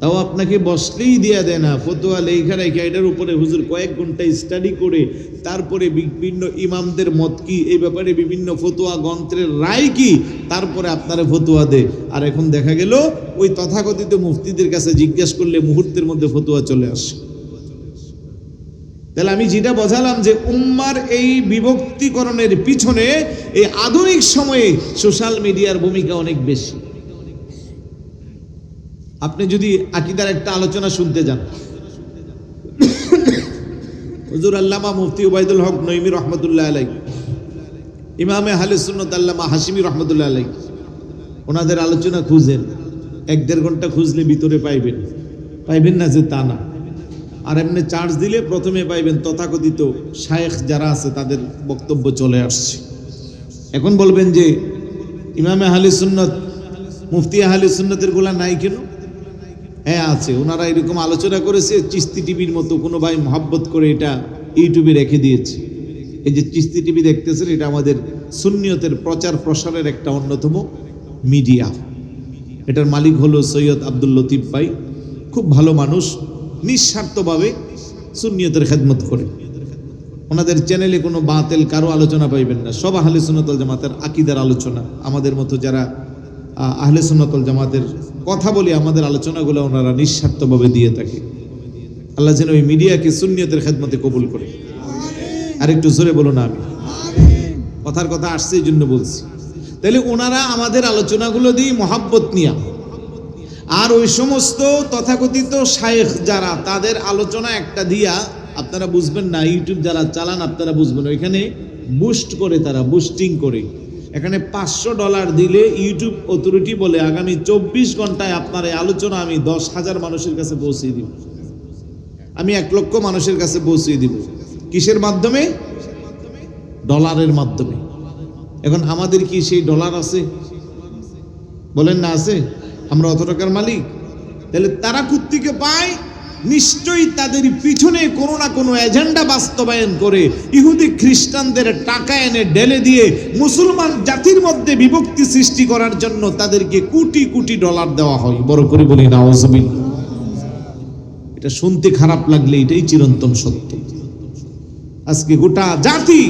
তাও আপনাকে বসলেই দিয়া দেয় না, ফতোয়া লেখা রেখে এটার উপরে হুজুর কয়েক ঘন্টা স্টাডি করে তারপরে বিভিন্ন ইমামদের মত কি, এই ব্যাপারে বিভিন্ন ফতোয়া গ্রন্থের রায় কি, তারপরে আপনারা ফতোয়া দেয়। আর এখন দেখা গেল ওই তথাকথিত মুফতিদের কাছে জিজ্ঞেস করলে মুহূর্তের মধ্যে ফতোয়া চলে আসে। তাহলে আমি যেটা বোঝালাম যে উম্মার এই বিভক্তিকরণের পিছনে এই আধুনিক সময়ে সোশ্যাল মিডিয়ার ভূমিকা অনেক বেশি। আপনি যদি আকীদার একটা আলোচনা শুনতে যান, হুজুর আল্লামা মুফতি উবাইদুল হক নঈমী রহমতুল্লাহ আলাইহি, ইমামে আহলে সুন্নাত আল্লামা হাশিমি রহমতুল্লাহ আলাইহি, ওনাদের আলোচনা খুঁজেন, 1-1.5 ঘন্টা খুঁজলে ভিতরে পাইবেন না যে তা না। আর এমনি চার্জ দিলে প্রথমে পাইবেন তথাকথিত শায়েখ যারা আছে তাদের বক্তব্য চলে আসছে। এখন বলবেন যে ইমামে আহলে সুন্নাত মুফতি আহলে সুন্নাতের গুলা নাই কেন? হ্যাঁ আছে, ওনারা এরকম আলোচনা করেছে। চিস্তি টিভির মতো কোনো ভাই মহাব্বত করে এটা ইউটিউবে রেখে দিয়েছে। এই যে চিস্তি টিভি দেখতেছেন, এটা আমাদের সুন্নিয়তের প্রচার প্রসারের একটা অন্যতম মিডিয়া। এটার মালিক হলো সৈয়দ আব্দুল লতিফ ভাই, খুব ভালো মানুষ, নিঃস্বার্থভাবে সুন্নিয়তের খেদমত করে। ওনাদের চ্যানেলে কোনো বাতিল কারো আলোচনা পাইবেন না, সব আহলে সুন্নাত ওয়াল জামাতের আকীদার আলোচনা। আমাদের মতো যারা আহলে সুন্নাত ওয়াল জামাতের কথা বলি, আমাদের আলোচনাগুলো ওনারা নিঃস্বার্থভাবে দিয়ে থাকে। আল্লাহ যেন ওই মিডিয়াকে সুন্নিয়তের খেদমতে কবুল করে। আর একটু জোরে বলো না, আমি কথার কথা আসছে এই জন্য বলছি। তাহলে ওনারা আমাদের আলোচনাগুলো দিয়ে মহাব্বত নিয়া, আর ওই সমস্ত তথাকথিত শায়েখ যারা, তাদের আলোচনা একটা দিয়া আপনারা বুঝবেন না। ইউটিউব যারা চালান আপনারা বুঝবেন, ওইখানে বুস্ট করে, তারা বুস্টিং করে। এখানে $500 দিলে ইউটিউব অথরিটি বলে আগামী 24 ঘন্টায় আপনার এই আলোচনা আমি 10,000 মানুষের কাছে পৌঁছে দিব, আমি 1 লক্ষ মানুষের কাছে পৌঁছে দিব। কিসের মাধ্যমে? ডলারের মাধ্যমে। এখন আমাদের কি সেই ডলার আছে? বলেন না আছে? আমরা অত টাকার মালিক? তাহলে তারা কোত্থেকে পায়? নিশ্চয়ই তাদের পিছনে কোনো না কোনো এজেন্ডা বাস্তবায়ন করে ইহুদি খ্রিস্টানদের টাকা এনে ঢেলে দিয়ে মুসলমান জাতির মধ্যে বিভক্তি সৃষ্টি করার জন্য তাদেরকে কোটি কোটি ডলার দেওয়া হয়। বড় করে বলি নাউজুবিল্লাহ। এটা শুনতে খারাপ লাগলে এটাই চিরন্তন সত্য। আজকে গোটা জাতি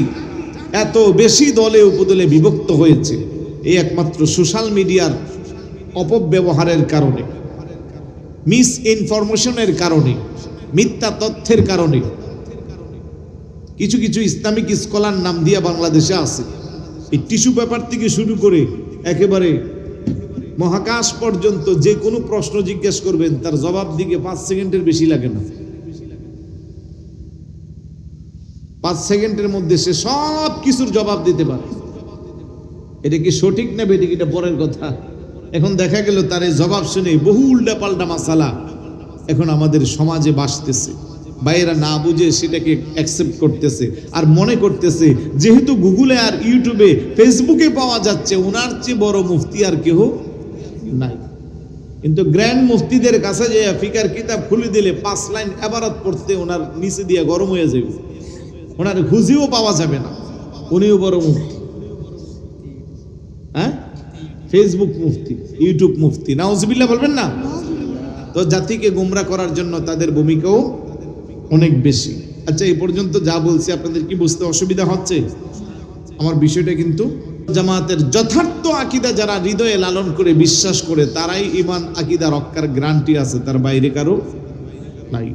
এত বেশি দলে উপদলে বিভক্ত হয়েছে এই একমাত্র সোশ্যাল মিডিয়ার অপব্যবহারের কারণে, মিস ইনফরমেশনের কারণে, মিথ্যা তথ্যের কারণে। কিছু কিছু ইসলামিক স্কলার নাম দিয়া বাংলাদেশে আছে, এই টিস্যু পেপার থেকে শুরু করে একেবারে মহাকাশ পর্যন্ত যে কোনো প্রশ্ন জিজ্ঞেস করবেন তার জবাব দিকে 5 সেকেন্ডের বেশি লাগে না। 5 সেকেন্ডের মধ্যে সে সব কিছুর জবাব দিতে পারে। এটা কি সঠিক না বেঠিক এটা পরের কথা। এখন দেখা গেল তার এই জবাব শুনে বহু উল্টা পাল্টা মাসালা এখন আমাদের সমাজে বাসতেছে। বাইরা না বুঝে সেটাকে অ্যাকসেপ্ট করতেছে আর মনে করতেছে যেহেতু গুগলে আর ইউটিউবে ফেসবুকে পাওয়া যাচ্ছে, ওনার চেয়ে বড় মুফতি আর কেউ নাই। কিন্তু গ্র্যান্ড মুফতিদের কাছে যে ফিকার কিতাব খুলে দিলে 5 লাইন ইবারত পড়তে ওনার নিচে দিয়ে গরম হয়ে যাবে। ওনার খুঁজেও পাওয়া যাবে না, উনিও বড় মুফতি। হ্যাঁ, ফেসবুক মুফতি, ইউটিউব মুফতি, নাউজুবিল্লাহ বলবেন না? তো জাতিকে গোমরা করার জন্য তাদের ভূমিকাও অনেক বেশি। আচ্ছা, এই পর্যন্ত যা বলছি আপনাদের কি বুঝতে অসুবিধা হচ্ছে? আমার বিষয়টা কিন্তু জামাতের যথার্থ আকীদা যারা হৃদয়ে লালন করে বিশ্বাস করে তারাই ঈমান আকীদা রক্ষার গ্যারান্টি আছে, তার বাইরে কারো নাই।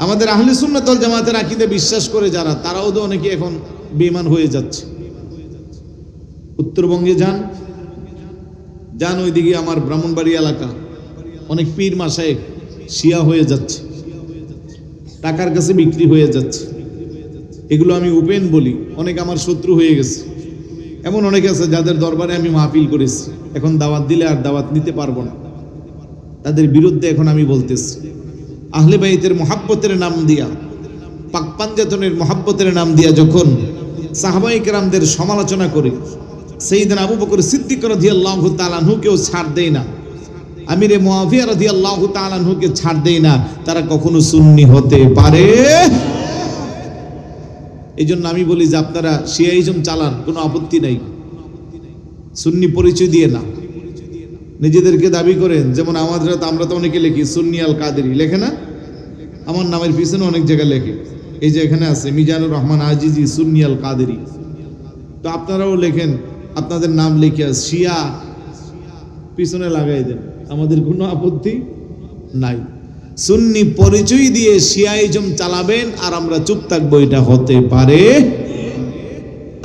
আমাদের আহলে সুন্নাত ওয়াল জামাতের আকীদা বিশ্বাস করে যারা, তারাও তো অনেকে এখন বেঈমান হয়ে যাচ্ছে। উত্তরবঙ্গে যান ওইদিকে আমার ব্রাহ্মণবাড়ি এলাকা, অনেক পীর মাশায়েখ শিয়া হয়ে যাচ্ছে, টাকার কাছে বিক্রি হয়ে যাচ্ছে। এগুলো আমি ওপেন বলি, অনেক আমার শত্রু হয়ে গেছে। এমন অনেক আছে যাদের দরবারে আমি মাহফিল করেছি, এখন দাওয়াত দিলে আর দাওয়াত নিতে পারবো না। তাদের বিরুদ্ধে এখন আমি বলতেছি, আহলে বাইতের মুহাব্বতের নাম দিয়া, পাক পাঞ্জাতনের মুহাব্বতের নাম দিয়া যখন সাহাবায়ে কেরামদের সমালোচনা করে, সাইয়েদনা আবু বকর সিদ্দিক রাদিয়াল্লাহু তাআলা আনহুকেও ছাড় দেয় না, আমিরে মুআবিয়া রাদিয়াল্লাহু তাআলা আনহুকে ছাড় দেয় না, তারা কখনো সুন্নি হতে পারে। এই জন্য আমি বলি যে আপনারা শিয়াইজম চালান, কোনো আপত্তি নাই, সুন্নি পরিচয় দিয়ে না। নিজেদেরকে দাবি করেন, যেমন আমরা তো অনেকে লিখি সুন্নি আল কাদেরি, লেখে না? আমার নামের পিছনে অনেক জায়গায় লেখে, এই যে এখানে আছে মিজানুর রহমান আজিজি সুন্নি আল কাদেরি। তো আপনারাও লেখেন, আপনাদের নাম লিখে শিয়া পিছনে লাগাই দেন, আমাদের কোনো আপত্তি নাই। সুন্নি পরিচয় দিয়ে শিয়াইজম চালাবেন আর আমরা চুপ থাকবো, এটা হতে পারে?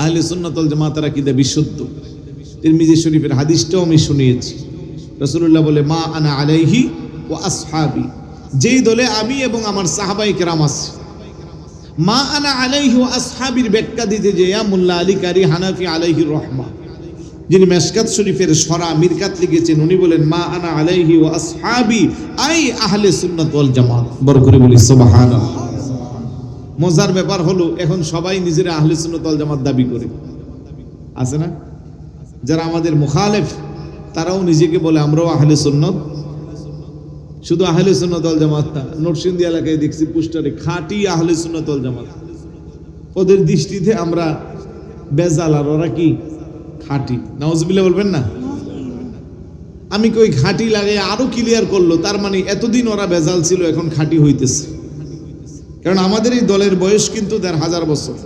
আহলে সুন্নাত ওয়াল জামাতের আকীদা বিশুদ্ধ। তিরমিজি শরীফের হাদিসটাও আমি শুনিয়েছি, রাসূলুল্লাহ বলে, মা আনা আলাইহি ওয়া আসহাবি, যেই দলে আমি এবং আমার সাহাবায়ে কেরাম আছি। মা আনা আলাইহি ওয়া আসহাবির ব্যাখ্যা দিতে যে মোল্লা আলী কারি হানাফি আলাইহির রহমা, যিনি মেশকাত শরীফের সরা মিরকাত লিখেছেন, উনি বলেন মা আনা আলাইহি ওয়া আসহাবি আই আহলে সুন্নাত ওয়াল জামাত। বড় করে বলি সুবহানাল্লাহ। মজার ব্যাপার হলো, এখন সবাই নিজেরা আহলে সুন্নাত ওয়াল জামাত দাবি করে, আছে না? যারা আমাদের মুখালেফ তারাও নিজেকে বলে আমরাও আহলে সুন্নাত। শুধু আহলে সুন্নাত ওয়াল জামাত না, নরসিংদী এলাকায় দেখছি পোস্টারে খাঁটি আহলে সুন্নাত ওয়াল জামাত। ওদের দৃষ্টিতে আমরা বেজাল আর ওরা কি খাঁটি। নাউজুবিল্লাহ বলবেন না? আমি কই খাঁটি লাগে আরো ক্লিয়ার করলো, তার মানে এতদিন ওরা বেজাল ছিল, এখন খাঁটি হইতেছে। কারণ আমাদের এই দলের বয়স কিন্তু ১৫০০ বছর।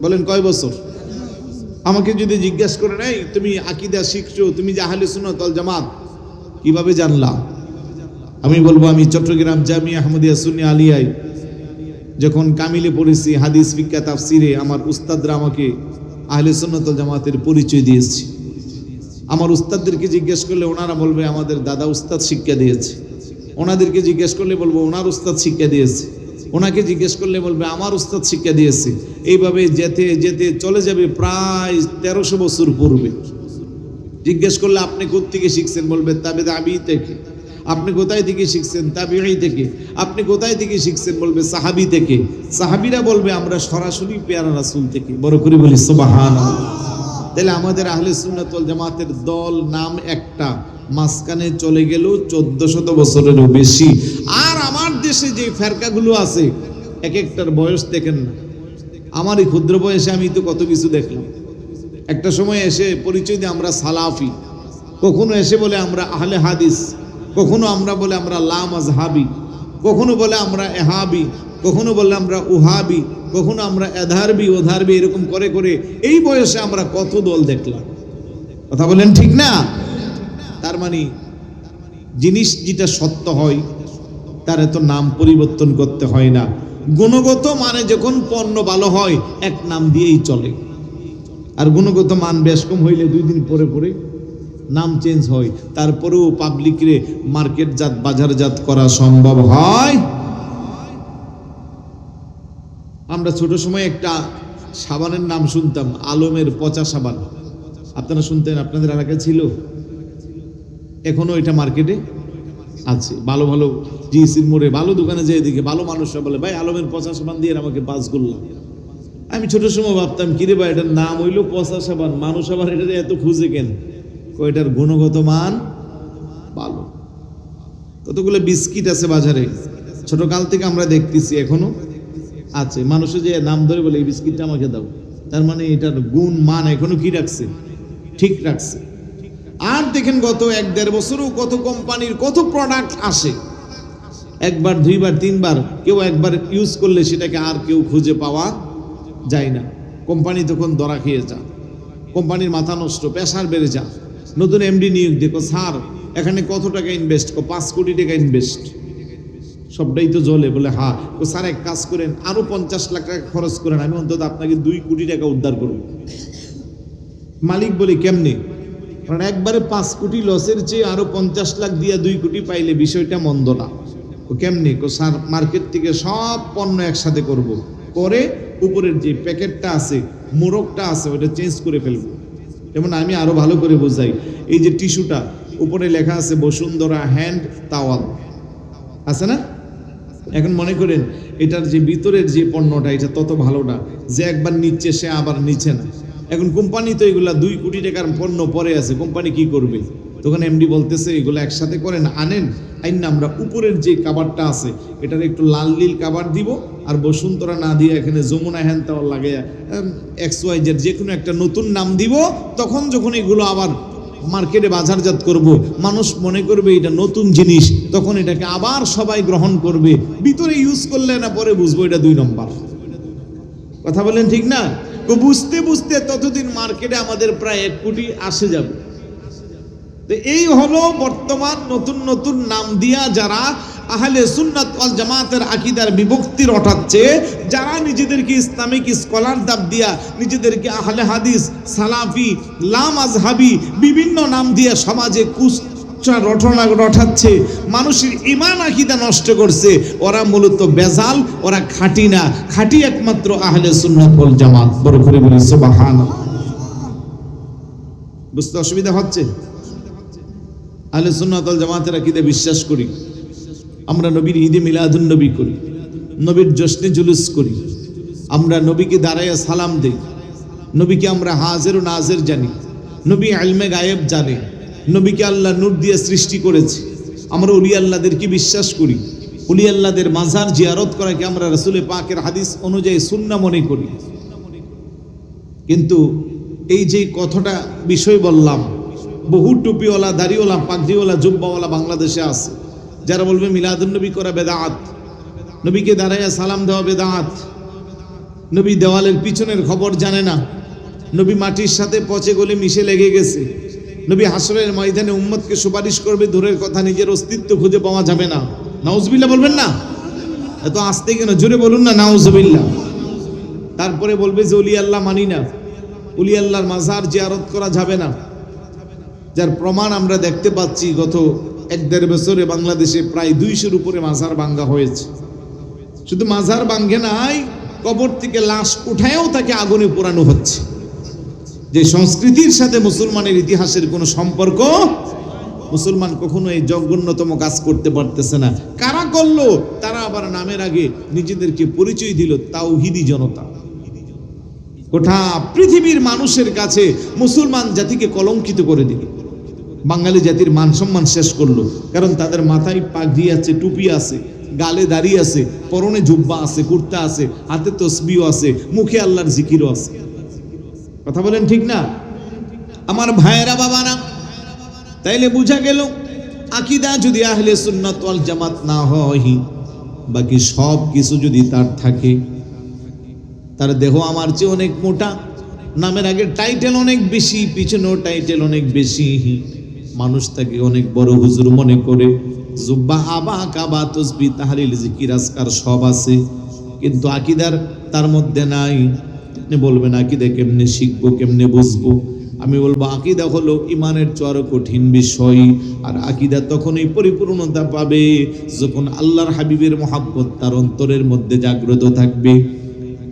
বলেন কয় বছর? আমাকে যদি জিজ্ঞাসা করে, নাই তুমি আকীদা শিখছো, তুমি যে আহলে সুন্নাত ওয়াল জামাত কিভাবে জানলা? আমি বলবো, আমি চট্টগ্রাম জামিয়া আহমদিয়া সুন্নি আলিয়ায় যখন কামিলে পড়েছি, হাদিস ফিকহ তাফসিরে আমার উস্তাদরা আমাকে আহলে সুন্নাত ওয়াল জামাতের পরিচয় দিয়েছে। আমার উস্তাদদেরকে জিজ্ঞেস করলে ওনারা বলবে আমাদের দাদা উস্তাদ শিক্ষা দিয়েছে, ওনাদেরকে জিজ্ঞেস করলে বলবো ওনার উস্তাদ শিক্ষা দিয়েছে, ওনাকে জিজ্ঞেস করলে বলবে আমার উস্তাদ শিক্ষা দিয়েছে। এইভাবে যেতে যেতে চলে যাবে প্রায় ১৩০০ বছর পূর্বে। জিজ্ঞেস করলে আপনি কোত্থেকে শিখছেন? বলবে তাবি থেকে। আপনি কোথায় থেকে শিখছেন? তাবিঈ থেকে। আপনি কোথায় থেকে শিখছেন? বলবে সাহাবী থেকে। সাহাবীরা বলবে আমরা সরাসরি পেয়ারা রাসূল থেকে। বড় করে বলি সুবহানাল্লাহ। তাহলে আমাদের আহলে সুন্নাত ওয়াল জামাতের দল নাম একটা, মাঝখানে চলে গেল ১৪০০ বছরেরও বেশি। আর আমার দেশে যে ফেরকাগুলো আছে, এক একটার বয়স দেখেন না। আমার এই ক্ষুদ্র বয়সে আমি তো কত কিছু দেখলাম। একটা সময় এসে পরিচয় দিয়ে আমরা সালাফি, কখনো এসে বলে আমরা আহলে হাদিস, কখনো আমরা বলে আমরা লা মাযহাবি, কখনো বলে আমরা এহাবি, কখনো বলে আমরা উহাবি, কখনো আমরা এধারবি ওধারবি, এরকম করে করে এই বয়সে আমরা কত দল দেখলাম। কথা বলেন ঠিক না? তার মানে জিনিস যেটা সত্য হয় তার এত নাম পরিবর্তন করতে হয় না। গুণগত মানে যখন পণ্য ভালো হয় এক নাম দিয়েই চলে, আর গুণগত মান বেশ কম হইলে ২ দিন পরে পরে নাম চেঞ্জ হয়। তারপরেও পাবলিকরে মার্কেটজাত বাজারজাত করা সম্ভব হয়। আমরা ছোট সময় একটা সাবানের নাম শুনতাম, আলমের পচা সাবান। আপনারা শুনতেন? আপনাদের এলাকায় ছিল? এখনো এটা মার্কেটে আছে। ভালো ভালো জিএসির মোড়ে ভালো দোকানে যেয়ে দেখে ভালো মানুষরা বলে ভাই আলমের পচা সাবান দিয়ে আমাকে পাস করলাম। আমি ছোট সময় ভাবতাম কিরে ভাই এটার নাম হইলো পচা সাবান, মানুষ আবার এটা এত খুঁজে কেন? এটার গুণগত মান ভালো। কতগুলো বিস্কিট আছে বাজারে, ছোট কাল থেকে আমরা দেখতেছি এখনো আছে। মানুষে যে নাম ধরে বলে এই বিস্কিটটা আমাকে দাও, তার মানে এটার গুণ মান এখনো কি রাখছে, ঠিক রাখছে। আর দেখেন গত 1-1.5 বছরও কত কোম্পানির কত প্রোডাক্ট আসে, একবার দুইবার তিনবার, কেউ একবার ইউজ করলে সেটাকে আর কেউ খুঁজে পাওয়া যায় না। কোম্পানি তখন ধরা খেয়ে যায়, কোম্পানির মাথা নষ্ট, প্রেসার বেড়ে যায়। নতুন এমডি নিয়োগ, দেখো স্যার এখানে কত টাকা ইনভেস্ট, 5 কোটি টাকা ইনভেস্ট, সবটাই তো জ্বলে। বলে হ্যাঁ, স্যার এক কাজ করেন আরো 50 লাখ টাকা খরচ করেন, আমি অন্তত আপনাকে 2 কোটি টাকা উদ্ধার করব। মালিক বলে কেমনে? কারণ একবারে 5 কোটি লসের চেয়ে আরো 50 লাখ দিয়া 2 কোটি পাইলে বিষয়টা মন্দ না। কেমনে? স্যার মার্কেট থেকে সব পণ্য একসাথে করব, করে উপরের যে প্যাকেটটা আছে, মোড়কটা আছে, ওটা চেঞ্জ করে ফেলবো। যেমন আমি আরো ভালো করে বোঝাই, এই যে টিস্যুটা উপরে লেখা আছে বসুন্ধরা হ্যান্ড টাওয়াল আছে না, এখন মনে করেন এটার যে ভিতরের যে পণ্যটা এটা তত ভালো না যে একবার নিচ্ছে সে আবার নিচ্ছে না। এখন কোম্পানি তো এগুলা 2 কোটি টাকার পণ্য পরে আছে, কোম্পানি কি করবে? তখন এমডি বলতেছে এগুলো একসাথে করেন, আনেন, আইন না আমরা উপরের যে কাভারটা আছে এটার একটু লাল নীল কাভার দিব, আর বসুন্ধরা না দিয়ে এখানে যমুনা হ্যান্ড টাওয়াল লাগাইয়া XYZ যে কোনো একটা নতুন নাম দিব। তখন যখন এগুলো আবার মার্কেটে বাজারজাত করব, মানুষ মনে করবে এটা নতুন জিনিস, তখন এটাকে আবার সবাই গ্রহণ করবে। ভিতরে ইউজ করলে না পরে বুঝবো এটা 2 নম্বর। কথা বলেন ঠিক না? তো বুঝতে বুঝতে ততদিন মার্কেটে আমাদের প্রায় 1 কোটি আসে যাবে। তো এই হলো বর্তমান নতুন নতুন নাম দিয়া যারা আহলে সুন্নাত ওয়াল জামাতের আকীদার বিভক্তি রটাচ্ছে, যারা নিজেদেরকে ইসলামিক স্কলার দাব দিয়া নিজেদেরকে আহলে হাদিস, সালাফি, লা মাযহাবি বিভিন্ন নাম দিয়া সমাজে কুচা রটনা রটাচ্ছে, মানুষের ঈমান আকীদা নষ্ট করছে। ওরা মূলত বেজাল, ওরা খাঁটি না, খাঁটি একমাত্র আহলে সুন্নাত ওয়াল জামাত। বড় করে বলি সুবহানাল্লাহ। বুঝতে অসুবিধা হচ্ছে? আহলে সুন্নাত ওয়াল জামাতের আকীদা বিশ্বাস করি, আমরা নবীর ঈদে মিলাদুন নবী করি, নবীর জশ্নে জুলুস করি, আমরা নবীকে দাঁড়াইয়া সালাম দেই, নবীকে আমরা হাজির ও নাজির জানি, নবী ইলমে গায়েব জানে, নবীকে আল্লাহ নূর দিয়ে সৃষ্টি করেছে। আমরা ওলি আল্লাহদেরকে বিশ্বাস করি, ওলি আল্লাহদের মাজার জিয়ারত করাকে আমরা রাসূল পাকের হাদিস অনুযায়ী সুন্নাহ মনে করি। কিন্তু এই যে কথাটা বিষয় বললাম, বহু টুপিওয়ালা, দাড়িওয়ালা, পাগড়িওয়ালা, জুব্বাওয়ালা বাংলাদেশে আছে যারা বলবে মিলাদুন নবী করা বেদাত, নবীকে দাঁড়াইয়া সালাম দেওয়া বেদাত, নবী দেওয়ালের পিছনের খবর জানে না, নবী মাটির সাথে পচে গলে মিশে লেগে গেছে, নবী হাসরের ময়দানে উম্মতকে সুপারিশ করবে, দূরের কথা নিজের অস্তিত্ব খুঁজে পাওয়া যাবে না। নাউজুবিল্লাহ বলবেন না? এত আস্তে কেন? জোরে বলুন না নাউজুবিল্লাহ। তারপরে বলবে যে ওলি আল্লাহ মানি না, ওলি আল্লাহর মাজার জিয়ারত করা যাবে না, যার প্রমাণ আমরা দেখতে পাচ্ছি গত 1-1.5 বছরে বাংলাদেশে প্রায় 200-র উপরে মাজার ভাঙ্গা হয়েছে। শুধু মাজার ভাঙ্গে নাই, কবর থেকে লাশ উঠায়ও তাকে আগুনে পোড়ানো হচ্ছে। যে সংস্কৃতির সাথে মুসলমানের ইতিহাসের কোনো সম্পর্ক, মুসলমান কখনো এই জঘন্যতম কাজ করতে পারতেছে না। কারা করলো? তারা আবার নামের আগে নিজেদেরকে পরিচয় দিল তাওহীদি জনতা। গোটা পৃথিবীর মানুষের কাছে মুসলমান জাতিকে কলঙ্কিত করে দিল, বাঙালি জাতির মান সম্মান শেষ করলো। কারণ তাদের মাথায় পাগড়ি আছে, টুপি আছে, গালে দাড়ি আছে, পরনে জুব্বা আছে, কুর্তা আছে, হাতে তসবিও আছে, মুখে আল্লাহর জিকিরও আছে। কথা বলেন ঠিক না? আমার ভাইয়েরা, বাবারা, তাইলে বুঝা গেল আকীদা যদি আহলে সুন্নাত ওয়াল জামাত না হয়, বাকি সব কিছু যদি তার থাকে, তার দেহ আমার চেয়ে অনেক মোটা, নামের আগে টাইটেল অনেক বেশি, পিছনেও টাইটেল অনেক বেশি, মানুষ তাকে অনেক বড় হুজুর মনে করে, জুব্বা, আবা, কাবা, তসবিহ, তাহলিল, জিকির, আজকার সব আছে, কিন্তু আকীদার তার মধ্যে নাই। আপনি বলবেন আকীদা কেমনে শিখবো, কেমনে বুঝবো? আমি বলবো আকীদা হলো ইমানের চর কঠিন বিষয়, আর আকীদা তখনই পরিপূর্ণতা পাবে যখন আল্লাহর হাবিবের মহব্বত তার অন্তরের মধ্যে জাগ্রত থাকবে।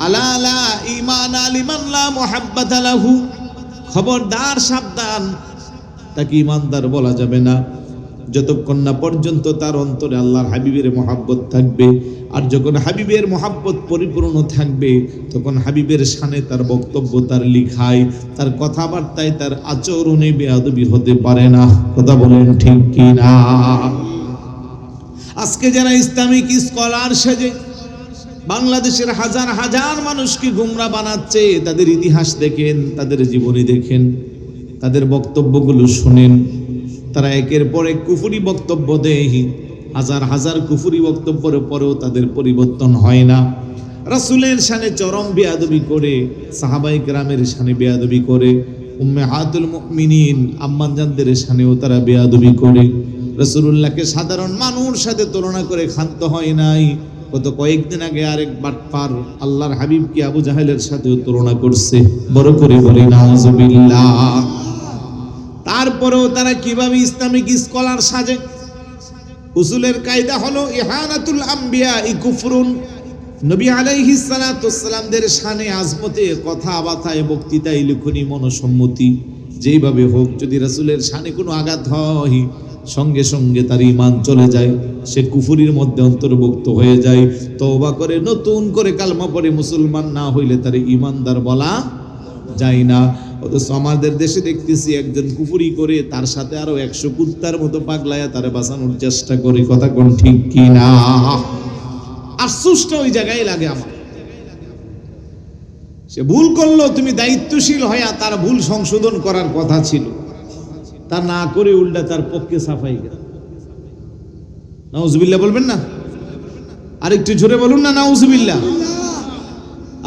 আলা লা ঈমান লিমান লা মুহাব্বাতা লাহু, খবরদার, সাবধান, তাকে ইমানদার বলা যাবে না যতক্ষণ না পর্যন্ত তার অন্তরে আল্লাহর হাবিবের মহব্বত থাকবে। আর যখন হাবিবের মহব্বত পরিপূর্ণ থাকবে, তখন হাবিবের শানে তার বক্তব্য, তার লিখায়, তার কথাবার্তায়, তার আচরণে বেয়াদবি হতে পারে না। কথা বলেন ঠিক কি না? আজকে যারা ইসলামিক স্কলার সেজে বাংলাদেশের হাজার হাজার মানুষকে গোমরা বানাচ্ছে। তাদের ইতিহাস দেখেন, তাদের জীবনী দেখেন, তাদের বক্তব্যগুলো শুনেন। তারা একের পর এক কুফরি বক্তব্য দেয়, হাজার হাজার কুফরি বক্তব্যের পরেও তাদের পরিবর্তন হয় না। রাসূলের শানে চরম বেয়াদবি করে, সাহাবায়ে কেরামের শানে বেয়াদবি করে, উম্মাহাতুল মুমিনিন আম্মাজানদের শানেও তারা বেয়াদবি করে। রাসূলুল্লাহকে সাধারণ মানুষের সাথে তুলনা করে ক্ষান্ত হয় নাই। গত কয়েকদিন আগে আরেক বাটপার আল্লাহর হাবিবকে আবু জাহেলের সাথেও তুলনা করছে। বড় করে বলি নাউজুবিল্লাহ। তারপরেও তারা কিভাবে ইসলামিক স্কলার সাজে। উসুলের কায়দা হলো ইহানাতুল আম্বিয়া কুফরুন। নবী আলাইহিস সালাতু ওয়াসসালামদের শানে আজমতে কথাবার্তায়, বক্তৃতায়, লিখনি, মনসম্মতি যেইভাবে হোক, যদি রাসূলের শানে কোনো আঘাত হয় সঙ্গে সঙ্গে তার ঈমান চলে যায়, সে কুফরির মধ্যে অন্তর্ভুক্ত হয়ে যায়। তওবা করে নতুন করে কালমা পড়ে মুসলমান না হইলে তার ঈমানদার বলা যায় না। অথচ আমাদের দেশে দেখতেছি একজন কুফরি করে তার সাথে আরো 100 কুত্তার মতো পাগলায়া তারে বাঁচানোর চেষ্টা করে। কথা কোন ঠিক কি না? আফসোসটা ওই জায়গায় লাগে আমার। সে ভুল করলো, তুমি দায়িত্বশীল হয়ে তার ভুল সংশোধন করার কথা ছিল, তা না করে উল্টা তার পক্ষে সাফাই গেল। নাউজুবিল্লাহ বলবেন না? আরেকটু জোরে বলুন না নাউজুবিল্লাহ।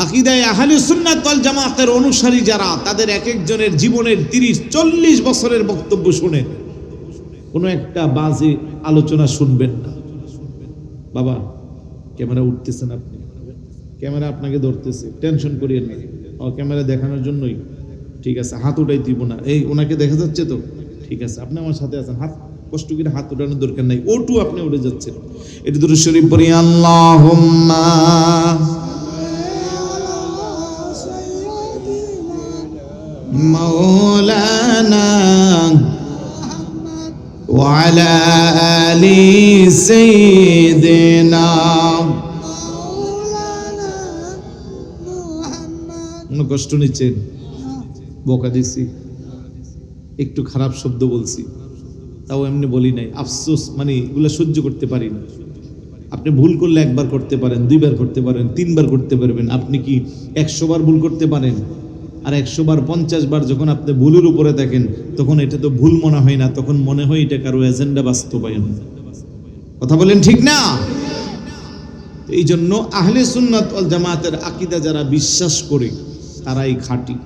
আকীদায়ে আহলে সুন্নাত ওয়াল জামাতের অনুসারী যারা, তাদের এক একজনের জীবনের 30-40 বছরের বক্তব্য শুনে কোনো একটা বাজে আলোচনা শুনবেন না। বাবা ক্যামেরা উঠতেছেন, আপনি ক্যামেরা আপনাকে ধরতেছে, টেনশন করিয়েন না। ক্যামেরা দেখানোর জন্যই, ঠিক আছে, হাত উঠাই দিব না। এই ওনাকে দেখা যাচ্ছে তো? ঠিক আছে, আপনি আমার সাথে আছেন, হাত কষ্ট করে হাত উঠানোর দরকার নাই, ওটু আপনি উঠে যাচ্ছেন। এটা দুরূদ শরীফ পড়ি, আল্লাহুম্মা মাওলানা ওয়া আলা আলি সাইয়্যিদিনা। কষ্ট নিচ্ছেন? বকা দিছি, একটু খারাপ শব্দ বলছি, তাও এমনি বলি নাই। আফসোস, মানে এগুলো সহ্য করতে পারি না। আপনি ভুল করলে একবার করতে পারেন, 2 বার করতে পারেন, 3 বার করতে পারবেন। আপনি কি 100 বার ভুল করতে পারেন? আর 100 বার 50 বার যখন আপনি ভুলের উপরে দেখেন, তখন এটা তো ভুল মনে হয় না, তখন মনে হয় এটা কারো এজেন্ডা বাস্তবায়ন। কথা বলেন ঠিক না? এই জন্য আহলে সুন্নাত ওয়াল জামাতের আকীদা যারা বিশ্বাস করে তারাই খাঁটি।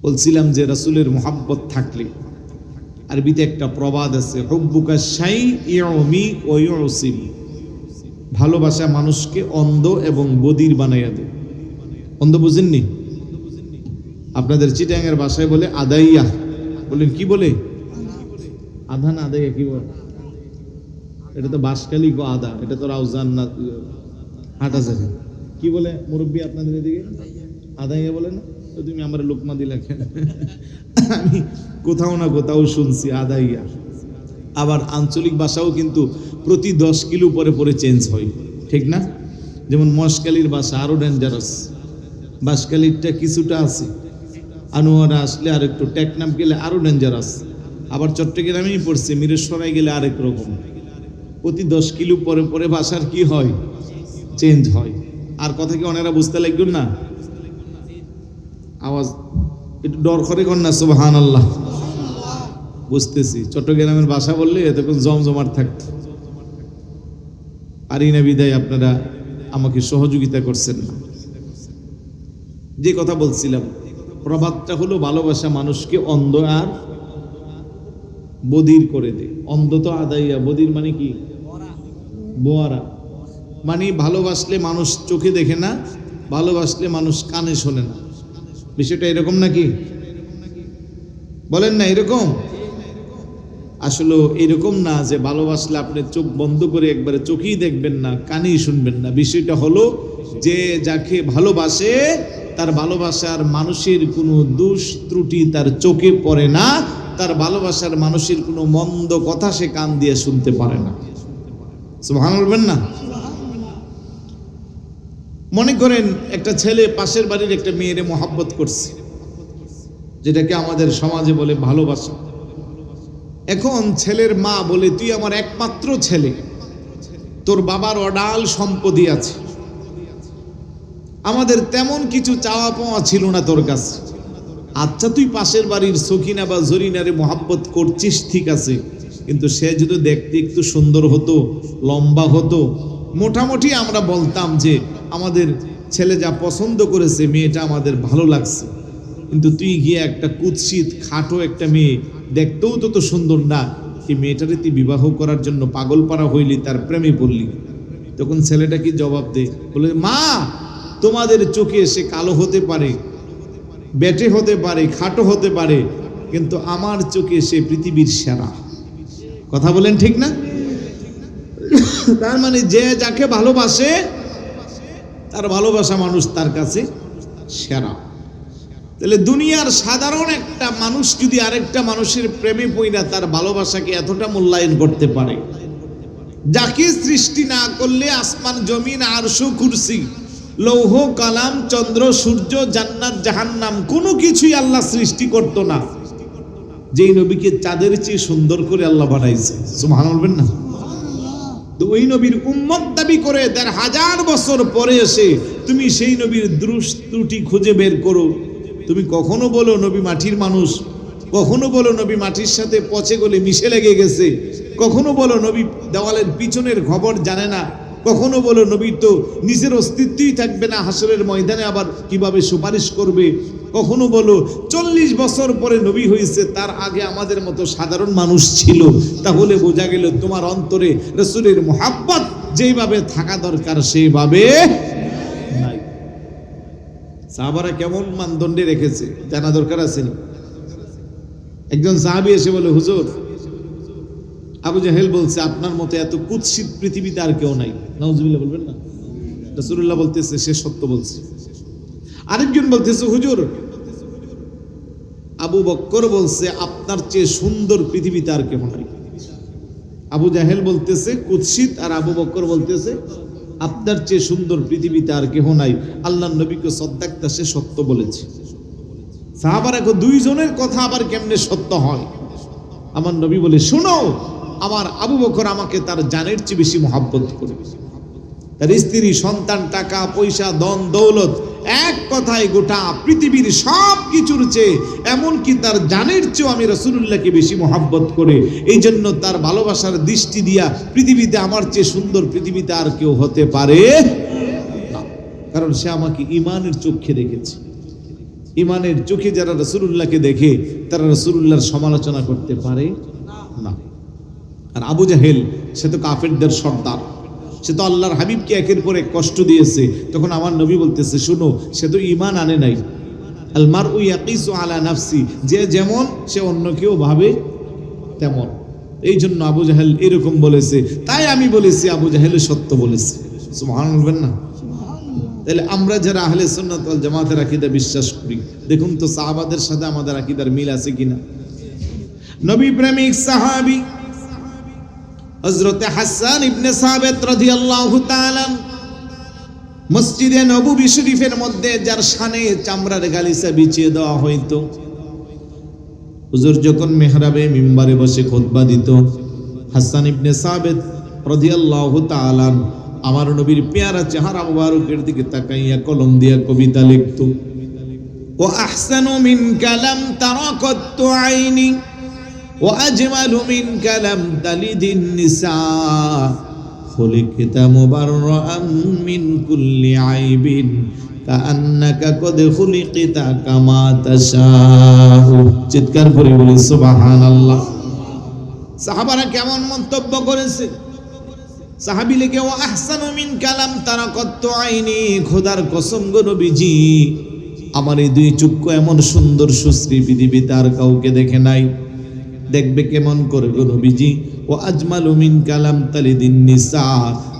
বলছিলাম যে রাসূলের মুহাব্বত থাকলে, আরবিতে একটা প্রবাদ আছে, হুব্বুকা শাই ইউমি ওয়া ইউসিম। ভালোবাসা মানুষকে অন্ধ এবং বধির বানাইয়া দেয়। অন্ধ বুঝেননি? আপনাদের চিটাঙ্গের ভাষায় বলে আদাইয়া। বলেন কি বলে? আধা না আদাইয়া কি বলে? এটা তো বাসকালি গো আদা, এটা তো রাউজান না হাটাজারি। কি বলে মুরব্বী আপনাদের এদিকে? আদাইয়া বলে না? তো তুমি আমার লোকমা দিলা কেন? আমি কোথাও না কোথাও শুনছি আদাইয়া। আবার আঞ্চলিক ভাষাও কিন্তু প্রতি 10 কিলো পরে পরে চেঞ্জ হয়, ঠিক না? যেমন মশকালির ভাষা আরো ডেঞ্জারাস, বাসকালিরটা কিছুটা আছে, আনোয়ারা আসলে আর একটু, টেকনাফ গেলে আরো ডেঞ্জারাস, আবার চট্টগ্রামেই পড়ছে, মিরেশ্বরায় গেলে আরেক রকম। প্রতি 10 কিলো পরে পরে ভাষার কি হয়? চেঞ্জ হয়। আর কথা কি অনেরা বুঝতে লাগবেন না? আওয়াজ একটু ডর করে কর না, সুবহানাল্লাহ। বুঝতেছি, চট্টগ্রামের ভাষা বললে এতক্ষণ জমজমাট থাকতো। পারি না বিদায় আপনারা আমাকে সহযোগিতা করছেন না। যে কথা বলছিলাম, প্রবাদটা হলো ভালোবাসা মানুষকে অন্ধ আর বধির করে দেয়। অন্ধ তো আদাইয়া, বধির মানে কি? বোয়ারা। মানে ভালোবাসলে মানুষ চোখে দেখে না, ভালোবাসলে মানুষ কানে শোনে না। বিষয়টা এরকম নাকি? বলেন না এরকম? আসলে এরকম না যে ভালোবাসলে আপনি চোখ বন্ধ করে একবারে চোখেই দেখবেন না, কানেই শুনবেন না। বিষয়টা হলো যে যাকে ভালোবাসে তার ভালোবাসার মানুষের কোনো দোষ ত্রুটি তার চোখে পড়ে না, তার ভালোবাসার মানুষের কোনো মন্দ কথা সে কান দিয়ে শুনতে পারে না। সুবহানাল্লাহ বলবেন না? মনে করেন একটা ছেলে পাশের বাড়ির একটা মেয়েরে মহব্বত করছে, যেটাকে আমাদের সমাজে বলে ভালোবাসা। এখন ছেলের মা বলে, তুই আমার একমাত্র ছেলে, তোর বাবার অডাল সম্পত্তি আছে, আমাদের তেমন কিছু চাওয়া পাওয়া ছিল না তোর কাছে। আচ্ছা তুই পাশের বাড়ির সখিনা বা জরিনারে মোহাব্বত করছিস, ঠিক আছে, কিন্তু সে যদি দেখতে একটু সুন্দর হতো, লম্বা হতো, মোটামুটি আমরা বলতাম যে আমাদের ছেলে যা পছন্দ করেছে মেয়েটা আমাদের ভালো লাগছে, কিন্তু তুই গিয়ে একটা কুৎসিত খাটো একটা মেয়ে, দেখতেও তো সুন্দর না, এই মেয়েটারে তুই বিবাহ করার জন্য পাগল পাড়া হইলি, তার প্রেমে পড়লি। তখন ছেলেটা কি জবাব দেয়? বলে, মা তোমাদের চোখে সে কালো হতে পারে, বেটে হতে পারে, খাটো হতে পারে, কিন্তু আমার চোখে সে পৃথিবীর সেরা। কথা বলেন ঠিক না? তার মানে যে যাকে ভালোবাসে তার ভালোবাসা মানুষ তার কাছে সেরা। তাহলে দুনিয়ার সাধারণ একটা মানুষ যদি আরেকটা মানুষের প্রেমে পইরা তার ভালোবাসাকে এতটা মূল্যায়ন করতে পারে, যাকে সৃষ্টি না করলে আসমান জমিন আরশ কুরসি লৌহ কালাম চন্দ্র সূর্য জান্নাত জাহান্নাম কোনো কিছুই আল্লাহ সৃষ্টি করতো না, যেই নবীকে চাঁদের চেয়ে সুন্দর করে আল্লাহ বানাইছে, সুবহানাল্লাহ বলবেন না? তো ওই নবীর উম্মত দাবি করে ১৫০০ বছর পরে এসে তুমি সেই নবীর ত্রুটি খুঁজে বের করো। তুমি কখনো বলো নবী মাটির মানুষ, কখনো বলো নবী মাটির সাথে পচে গলে মিশে লেগে গেছে, কখনো বলো নবী দেওয়ালের পিছনের খবর জানে না, কখনো বলো নবী তো নিজের অস্তিত্বই থাকবে না, হাসরের ময়দানে আবার কিভাবে সুপারিশ করবে, কখনো বলো ৪০ বছর পরে নবী হয়েছে, তার আগে আমাদের মতো সাধারণ মানুষ ছিল। তাহলে বোঝা গেল তোমার অন্তরে রাসূলের মুহাব্বত যেভাবে থাকা দরকার সেইভাবে নাই। সাহাবারা কেমন মানদণ্ডে রেখেছে জানা দরকার আছে না? একজন সাহাবী এসে বলে, হুজুর আবু জাহেল বলছে আপনার মতো এত কুৎসিত পৃথিবীতে আর কেউ নাই। নাউজুবিল্লাহ বলবেন না? রাসূলুল্লাহ বলতেছে সে সত্য বলছে। আরেকজন বলতেছে, হুজুর আবু বকর বলছে আপনার চেয়ে সুন্দর পৃথিবীতে আর কেউ নাই। আবু জাহেল বলতেছে কুৎসিত, আর আবু বকর বলতেছে আপনার চেয়ে সুন্দর পৃথিবীতে আর কেউ নাই। আল্লাহর নবীকে সদ্দাক্তা সে সত্য বলেছে। সাহাবারা দুইজনের কথা আবার কেমনে সত্য হয়? আমার নবী বলে, শোনো, আমার আবু বকর আমাকে তার জানের চেয়ে বেশি মহব্বত করে, তার স্ত্রী সন্তান টাকা পয়সা ধন দৌলত এক কথায় গোটা পৃথিবীর সব কিছুর চেয়ে এমনকি তার জানের চেয়েও আমি রাসূলুল্লাহকে বেশি মহব্বত করে, এই জন্য তার ভালোবাসার দৃষ্টি দিয়া পৃথিবীতে আমার চেয়ে সুন্দর পৃথিবীতে আর কেউ হতে পারে না, কারণ সে আমাকে ঈমানের চোখে দেখেছে। ঈমানের চোখে যারা রাসূলুল্লাহকে দেখে তারা রাসূলুল্লাহর সমালোচনা করতে পারে না। আর আবু জাহেল সে তো কাফেরদের সর্দার, সে তো আল্লাহর হাবিবকে একের পর এক কষ্ট দিয়েছে। তখন আমার নবী বলতেছে, শুনো, সে তো ঈমান আনে নাই। আল মারউ ইয়াকিসু আলা নাফসি, যে যেমন সে অন্য কেউ ভাবে তেমন। এই জন্য আবু জাহেল এরকম বলেছে, তাই আমি বলেছি আবু জাহেল সত্য বলেছে। সুবহানাল্লাহ বলবেন না? তাহলে আমরা যারা আহলে সুন্নাত ওয়াল জামাতের আকীদা বিশ্বাস করি, দেখুন তো সাহাবাদের সাথে আমাদের আকীদার মিল আছে কিনা। নবী প্রেমিক সাহাবী হযরত হাসান ইবনে সাবিত রাদিয়াল্লাহু তাআলা মসজিদে নববী শরীফের মধ্যে যার শানে চামড়ার গালিচা বিছিয়ে দেওয়া হইতো, হুজুর যখন মিহরাবে মিম্বারে বসে খুতবা দিত, হাসান ইবনে সাবিত রাদিয়াল্লাহু তাআলা আমার নবীর পেয়ারা চেহারা মুবারকের দিকে তাকাইয়া কলম দিয়া কবিতা লিখত। ওয়া আহসানু মিনকা লাম তারা কাত্তু আইনি ওয়া আজমালু মিনকা লাম তালিদিন নিসা খুলিকতা মুবাররাআন মিন কুল্লি আইবিন কাআন্নাকা কদ খুলিকতা কামা তাশাউ। চিৎকার করে বলি সুবহানাল্লাহ। সাহাবারা কেমন মন্তব্য করেছে? সাহাবী লেগে, ও আহসানু মিন কালাম তারাকাত আইনি, খোদার কসম গো নবীজি, আমার এই দুই চক্ষু এমন সুন্দর সুশ্রী পৃথিবীতে আর কাউকে দেখে নাই। দেখবে কেমন করে গো নবীজি? ও আজমালু মিন কালাম তালিদিন নিসা,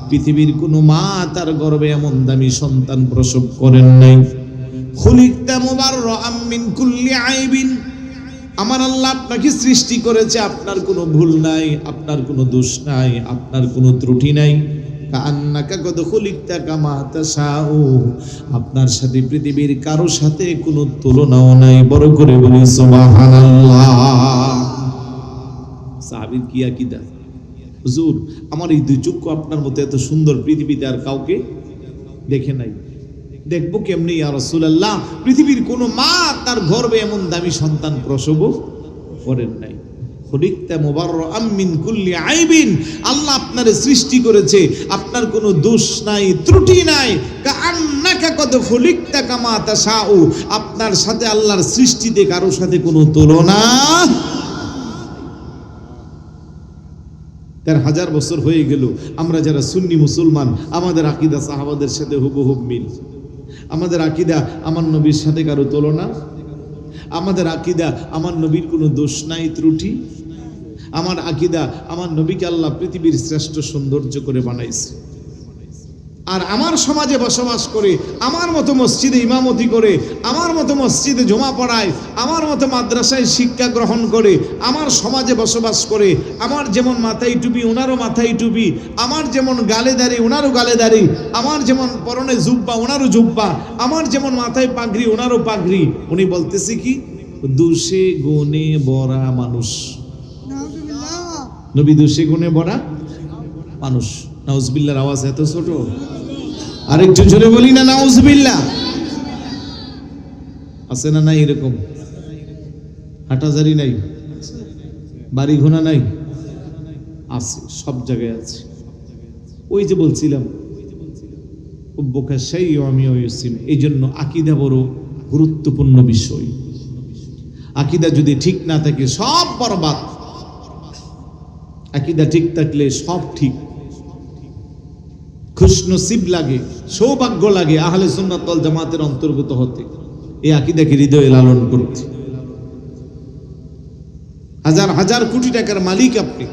পৃথিবীর কোনো মা তার গর্ভে এমন দামি সন্তান প্রসব করেন নাই। খুলিকতা মুবাররাআম মিন কুল্লি আইবিন, আমার আল্লাহ আপনাকে সৃষ্টি করেছে, আপনার কোনো ভুল নাই, আপনার কোনো দোষ নাই, আপনার কোনো ত্রুটি নাই। কাআন্নাকা কদ খুলিকতা কামা তাশাউ, আপনার সাথে পৃথিবীর কারো সাথে কোনো তুলনাও নাই। বড় করে বলি সুবহানাল্লাহ। সাহাবীর কি আকীদা? হুজুর আমার এই দুই চক্ষু আপনার মতো এত সুন্দর পৃথিবীতে আর কাউকে দেখে নাই, দেখবো কেমনি ইয়া রাসূলুল্লাহ? পৃথিবীর কোন মা তার গর্ভে এমন দামি সন্তান প্রসব করেন নাই। খুলিকতা মুবাররাআম মিন কুল্লি আইবিন, আল্লাহ আপনারে সৃষ্টি করেছে, আপনার কোনো দোষ নাই, ত্রুটি নাই। কাআন্নাকা কদ খুলিকতা কামা তাশাউ, আপনার সাথে আল্লাহর সৃষ্টিতে কারোর সাথে কোনো তুলনা। ১৩,০০০ বছর হয়ে গেল, আমরা যারা সুন্নি মুসলমান, আমাদের আকীদা সাহাবাদের সাথে হুবহুব মিল। আমাদের আকীদা আমার নবীর সাথে কারো তুলনা, আমাদের আকীদা আমার নবীর কোনো দোষ নাই, ত্রুটি। আমার আকীদা আমার নবীকে আল্লাহ পৃথিবীর শ্রেষ্ঠ সৌন্দর্য করে বানাইছে। আর আমার সমাজে বসবাস করে, আমার মতো মসজিদে ইমামতি করে, আমার মতো মসজিদে জমা পড়ায়, আমার মতো মাদ্রাসায় শিক্ষা গ্রহণ করে, আমার সমাজে বসবাস করে, আমার যেমন মাথায় টুপি ওনারও মাথায় টুপি, আমার যেমন গালে দাড়ি ওনারও গালে দাড়ি, আমার যেমন পরনে জুব্বা ওনারও জুব্বা, আমার যেমন মাথায় পাগড়ি ওনারও পাগড়ি। উনি বলতেছে কি? দোষে গুণে ভরা মানুষ। নবী দোষে গুণে ভরা মানুষ। নাউজুবিল্লাহর আওয়াজ এত ছোট, আরেকটু জোরে বলি না নাউজুবিল্লাহ। আছে না নাই এরকম? হাঁটাজারি নাই, বাড়ি ঘোনা নাই? আছে, সব জায়গায় আছে। ওই যে বলছিলাম এই জন্য আকীদা বড় গুরুত্বপূর্ণ বিষয়। আকীদা যদি ঠিক না থাকে সব বরবাদ, আকীদা ঠিক থাকলে সব ঠিক। খুশনসিব লাগে, সৌভাগ্য লাগে আহলে সুন্নাত ওয়াল জামাতের অন্তর্গত হতে, এই আকীদাকে হৃদয়ে লালন করতে। হাজার হাজার কোটি টাকার মালিক আপনি,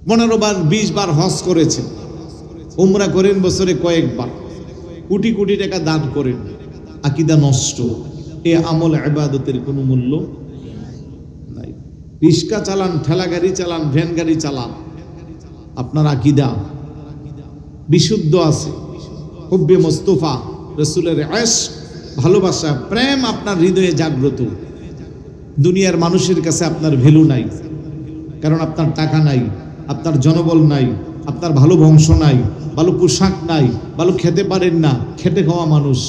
15 বার 20 বার হজ করেছেন, উমরা করেন বছরে কয়েকবার, কোটি কোটি টাকা দান করেন, আকীদা নষ্ট, এ আমল ইবাদতের কোনো মূল্য নাই। রিক্সা চালান, ঠেলা গাড়ি চালান, ভ্যান গাড়ি চালান, আপনার আকীদা বিশুদ্ধ আছে, হুব্বে মুস্তাফা রাসূলের ইশক, ভালোবাসা, প্রেম আপনার হৃদয়ে জাগ্রত, দুনিয়ার মানুষের কাছে আপনার ভ্যালু নাই, কারণ আপনার টাকা নাই, আপনার জনবল নাই, আপনার ভালো বংশ নাই, ভালো পোশাক নাই, ভালো খেতে পারেন না, খেটে খাওয়া মানুষ,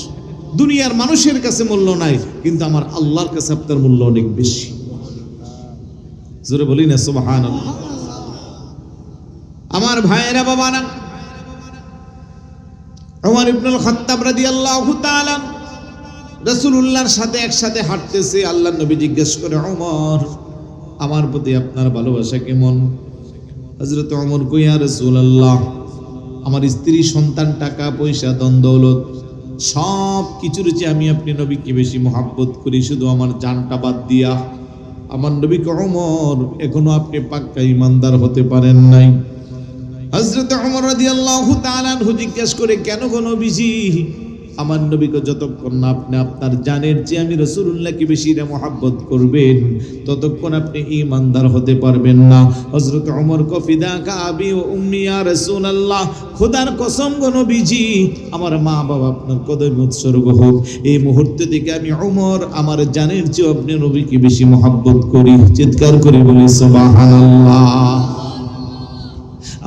দুনিয়ার মানুষের কাছে মূল্য নাই, কিন্তু আমার আল্লাহর কাছে আপনার মূল্য অনেক বেশি। জোরে বলি না সুবহানাল্লাহ। আমার ভাইয়েরা বাবারা, ওমর ইবনুল খাত্তাব রাদিয়াল্লাহু তাআলা রাসূলুল্লাহর সাথে একসাথে হাঁটতেছে। আল্লাহর নবী জিজ্ঞেস করে, ওমর আমার প্রতি আপনার ভালোবাসা কেমন? হযরত ওমর কই, ইয়া রাসূলুল্লাহ আমার স্ত্রী, সন্তান, টাকা পয়সা, ধন দৌলত সব কিছুর চেয়ে আমি আপনি নবীকে বেশি মহব্বত করি, শুধু আমার জানটা বাদ দিয়া। আমার নবী কয়, ওমর এখনো আপনি পাক্কা ঈমানদার হতে পারেন নাই। হযরত ওমর রাদিয়াল্লাহু তাআলা আনহু জিজ্ঞেস করে, কেন গো নবীজি? আমার নবীকে যতক্ষণ না আপনি আপনার জানের চেয়ে আমি রাসূলুল্লাহকে বেশি মহব্বত করবেন, ততক্ষণ আপনি ঈমানদার হতে পারবেন না। হযরত ওমর কয়, ফিদাকা আবি ওয়া উম্মি ইয়া রাসূলুল্লাহ, খোদার কসম গো নবীজি, আমার মা বাবা আপনার কদমে উৎসর্গ হোক। এই মুহূর্তে থেকে আমি ওমর আমার জানের চেয়ে আপনি নবীকে বেশি মহব্বত করি। চিৎকার করে বলি সুবহানাল্লাহ।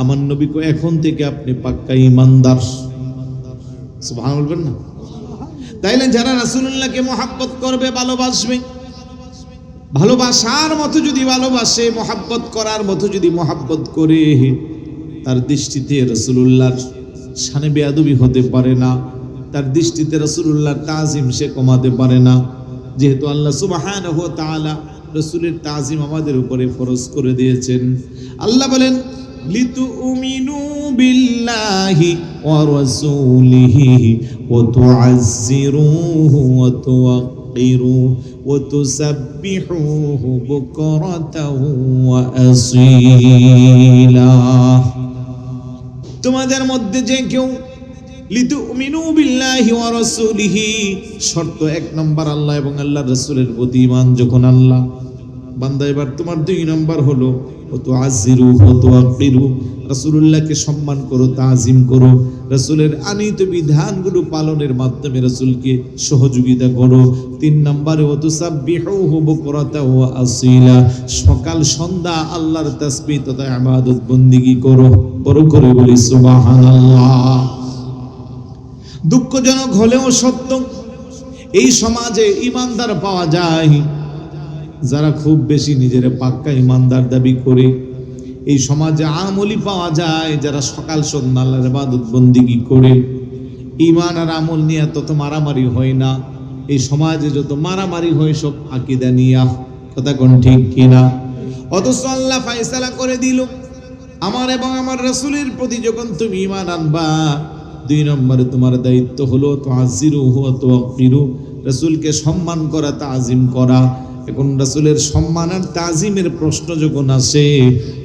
আমার নবী কয়, এখন থেকে আপনি পাক্কা ঈমানদার। সুবহান বলবেন না? তাইলে যারা রাসূলুল্লাহকে মহব্বত করবে, ভালোবাসবে, ভালোবাসার মতো যদি ভালোবাসে, মহব্বত করার মতো যদি মহব্বত করে, তার দৃষ্টিতে রাসূলুল্লাহর শানে বেয়াদবি হতে পারে না, তার দৃষ্টিতে রাসূলুল্লাহর তাজিম সে কমাতে পারে না। যেহেতু আল্লাহ সুবহানাহু ওয়া তাআলা রাসূলের তাজিম আমাদের উপরে ফরজ করে দিয়েছেন। আল্লাহ বলেন, লিতুমিনু বিল্লাহি ওয়া রাসূলিহি ওয়া তুআজ্জিরুহু ওয়া তুওয়াক্কিরুহু ওয়া তুসাব্বিহুহু বুকরাতাও ওয়া আসীলা। তোমাদের মধ্যে যে কেউ লিতুমিনু বিল্লাহি ওয়া রাসূলিহি, শর্ত 1 নম্বর আল্লাহ এবং আল্লাহর রাসূলের প্রতি ঈমান যখন আল্লাহ। বান্দা এবার তোমার 2 নম্বর হলো ওয়া তুআজ্জিরুহু ওয়া তুওয়াক্কিরু, রাসূলুল্লাহকে সম্মান করো, তাজিম করো, রাসূলের আনিত বিধানগুলো পালনের মাধ্যমে রাসূলকে সহযোগিতা করো। 3 নম্বরে ওয়া তুসাব্বিহুহু বুকরাতাও ওয়া আসীলা, সকাল সন্ধ্যা আল্লাহর তাসবিহ তথা ইবাদত বন্দেগী করো। বড় করে বলি সুবহানাল্লাহ। দুঃখজনক হলেও সত্য, এই সমাজে ইমানদার পাওয়া যায় যারা খুব বেশি নিজের পাক্কা ইমানদার দাবি করে। এই সমাজে আমলি পাওয়া যায় যারা সকাল সন্ধ্যা আল্লাহর ইবাদত বন্দেগী করে। ঈমান আর আমল নিয়ে তত মারামারি হয় না, এই সমাজে যত মারামারি হয় সব আকীদা নিয়া। কথা কোন ঠিক কিনা? অথচ আল্লাহ ফয়সালা করে দিল, আমার এবং আমার রাসূলের প্রতি যখন তুমি ঈমান আনবা, 2 নম্বরে তোমার দায়িত্ব হলো তুআজ্জিরুহু ওয়া তুওয়াক্কিরু, রাসূলকে সম্মান করা, তাজিম করা। এখন রাসূলের সম্মান আর তাজিমের প্রশ্ন যখন আসে,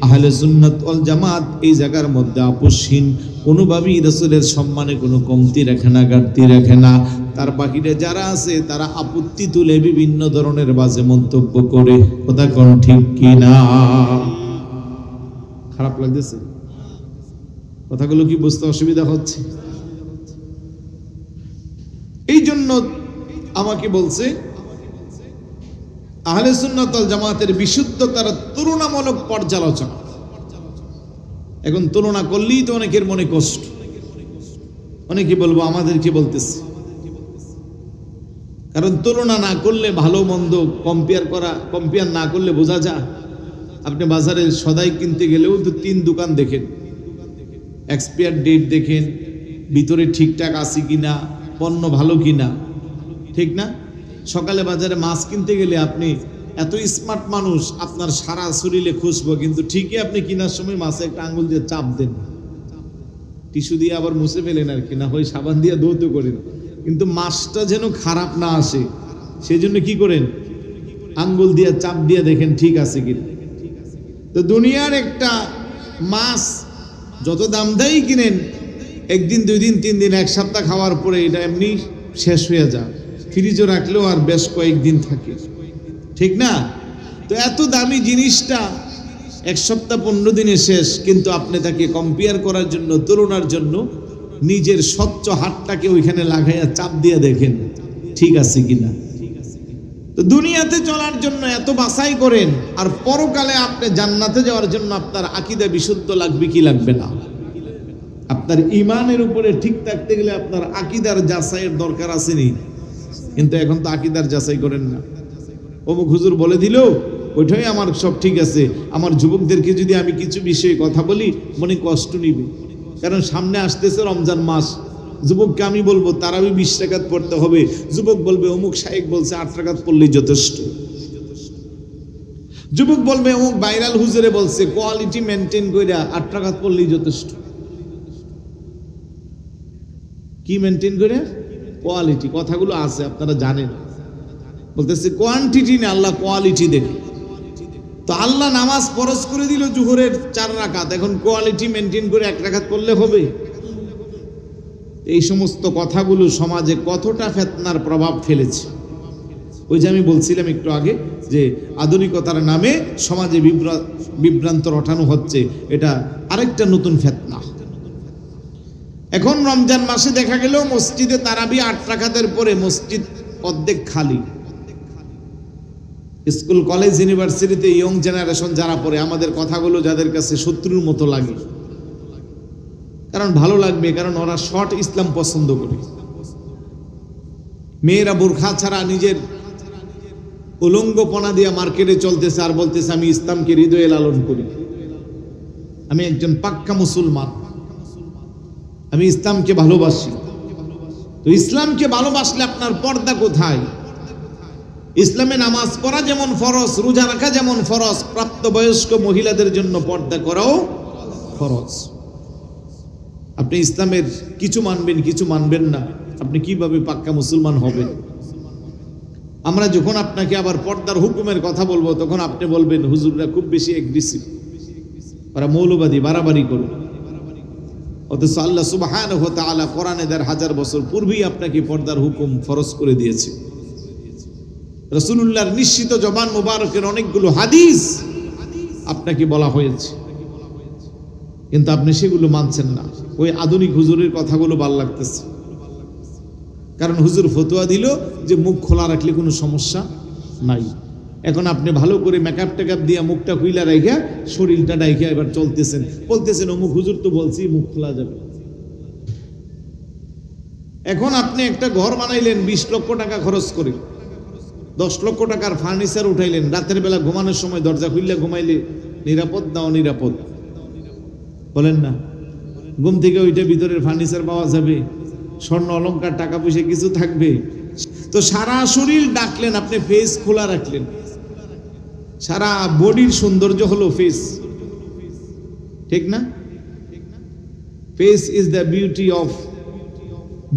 আহলে সুন্নাত ওয়াল জামাত এই জায়গার মধ্যে আপোষহীন, কোনোভাবেই রাসূলের সম্মানে কোনো কমতি রাখে না, ঘাটতি রাখে না। তার বাকিরা যারা আছে তারা আপত্তি তুলে বিভিন্ন ধরনের বাজে মন্তব্য করে। কথা কোন ঠিক কিনা? খারাপ লাগতেছে? কথাগুলো কি বুঝতে অসুবিধা হচ্ছে? এই জন্য আমাকে বলছে আহলে সুন্নাত ওয়াল জামাতের বিশুদ্ধতার তুলনামূলক পর্যালোচনা। এখন তুলনা করলেই তো অনেকের মনে কষ্ট, অনেকে বলবো আমাদের কি বলতেছে, কারণ তুলনা না করলে ভালো মন্দ কম্পেয়ার না করলে বোঝা যায়। আপনি বাজারে সদাই কিনতে গেলেও তো 3 দোকান দেখেন, এক্সপায়ার ডেট দেখেন, ভিতরে ঠিকঠাক আছে কিনা, পণ্য ভালো কিনা, ঠিক না? সকালে বাজারে মাছ কিনতে গেলে আপনি এত স্মার্ট মানুষ, আপনার সারা শরীরে খুশবো, কিন্তু ঠিকই আপনি কেনার সময় মাছে একটা আঙ্গুল দিয়ে চাপ দেন, টিস্যু দিয়ে আবার মুছে ফেলেন আর কি, না হয় সাবান দিয়ে ধৌত করেন, কিন্তু মাছটা যেন খারাপ না আসে সেই জন্য কি করেন, আঙ্গুল দিয়ে চাপ দিয়ে দেখেন ঠিক আছে কিনা। তো দুনিয়ার একটা মাছ যত দাম দেয় কিনেন, 1 দিন 2 দিন 3 দিন 1 সপ্তাহ খাওয়ার পরে এটা এমনি শেষ হয়ে যায়, ফ্রিজে রাখলেও আর বেশ কয়েকদিন থাকে, ঠিক না? তো এত দামি জিনিসটা 1 সপ্তাহ 15 দিনে শেষ, কিন্তু আপনি তাকে কম্পেয়ার করার জন্য, তুলনার জন্য নিজের স্বচ্ছ হাতটাকে ওইখানে লাগাইয়া চাপ দিয়ে দেখেন ঠিক আছে কিনা। তো দুনিয়াতে চলার জন্য এত বাছাই করেন, আর পরকালে আপনি জান্নাতে যাওয়ার জন্য আপনার আকীদা বিশুদ্ধ লাগবে কি লাগবে না? আপনার ঈমানের উপরে ঠিক থাকতে গেলে আপনার আকীদার যাচাইয়ের দরকার আসেনি, কিন্তু এখন তো আকীদার যাচাই করেন না। অমুক হুজুর বলে দিল ওইটাই আমার সব ঠিক আছে। আমার যুবকদেরকে যদি আমি কিছু বিষয়ে কথা বলি মনে কষ্ট নিবে, কারণ সামনে আসতেছে রমজান মাস। যুবককে আমি বলবো তারাবি 20 রাকাত পড়তে হবে, যুবক বলবে অমুক শায়েখ বলছে 8 রাকাত পড়লেই যথেষ্ট। যুবক বলবে অমুক ভাইরাল হুজুরে বলছে কোয়ালিটি মেনটেন করে 8 রাকাত পড়লেই যথেষ্ট। কি মেনটেন করে? কোয়ালিটি। কথাগুলো আছে আপনারা জানেন, বলতেছে কোয়ান্টিটি না, আল্লাহ কোয়ালিটি দেখে। তো আল্লাহ নামাজ ফরজ করে দিল জোহরের 4 রাকাত, এখন কোয়ালিটি মেনটেন করে 1 রাকাত পড়লে হবে? এই সমস্ত কথাগুলো সমাজে কতটা ফিতনার প্রভাব ফেলেছে। ওই যে আমি বলছিলাম একটু আগে যে আধুনিকতার নামে সমাজে বিভ্রান্ত রটানো হচ্ছে, এটা আরেকটা নতুন ফিতনা। এখন রমজান মাসে দেখা গেল মসজিদে তারাবি 8 রাকাতের পরে মসজিদ অর্ধেক খালি। স্কুল কলেজ ইউনিভার্সিটিতে ইয়ং জেনারেশন যারা পড়ে, আমাদের কথাগুলো যাদের কাছে শত্রুর মতো লাগে, কারণ ভালো লাগবে, কারণ ওরা শর্ট ইসলাম পছন্দ করে। মেয়েরা বোরখা ছাড়া নিজের উলঙ্গপনা দিয়ে মার্কেটে চলতেছে আর বলতেছে আমি ইসলামকে হৃদয়ে লালন করি, আমি একজন পাক্কা মুসলমান, আমি ইসলামকে ভালোবাসি। তো ইসলামকে ভালোবাসলে আপনার পর্দা কোথায়? ইসলামে নামাজ পড়া যেমন ফরজ, রোজা রাখা যেমন ফরজ, প্রাপ্তবয়স্ক মহিলাদের জন্য পর্দা করাও ফরজ। আপনি ইসলামের কিছু মানবেন, কিছু মানবেন না, আপনি কিভাবে পাক্কা মুসলমান হবেন? আমরা যখন আপনাকে আবার পর্দার হুকুমের কথা বলবো, তখন আপনি বলবেন হুজুররা খুব বেশি এগ্রেসিভ, ওরা মৌলবাদী, বাড়াবাড়ি করে। অথচ আল্লাহ সুবহানাহু ওয়া তাআলা কোরআনে 1000 বছর পূর্বেই আপনাকে পর্দার হুকুম ফরজ করে দিয়েছে। রাসূলুল্লাহর নিশ্চিত জবান মুবারকের অনেকগুলো হাদিস আপনাকে বলা হয়েছে, কিন্তু আপনি সেগুলো মানছেন না। ওই আধুনিক হুজুরের কথাগুলো ভাল লাগতেছে, কারণ হুজুর ফতোয়া দিল যে মুখ খোলা রাখলে কোনো সমস্যা নাই। এখন আপনি ভালো করে মেকআপ টেকআপ দিয়ে মুখটা খুইলা রেখে শরীরটা ডাইখে এবার বলতেছেন অমুক হুজুর তো বলছি মুখ খোলা যাবে। এখন আপনি একটা ঘর বানাইলেন 20 লক্ষ টাকা খরচ করে, 10 লক্ষ টাকার ফার্নিচার উঠাইলেন, রাতের বেলা ঘুমানোর সময় দরজা খুললে ঘুমাইলে নিরাপদ না অনিরাপদ? বলেন না। ঘুম থেকে ওইটা ভিতরের ফার্নিচার পাওয়া যাবে, স্বর্ণ অলংকার টাকা পয়সা কিছু থাকবে? তো সারা শরীর ডাকলেন, আপনি ফেস খোলা রাখলেন, সারা বডির সৌন্দর্য হলো ফেস, ঠিক না? Face is the beauty of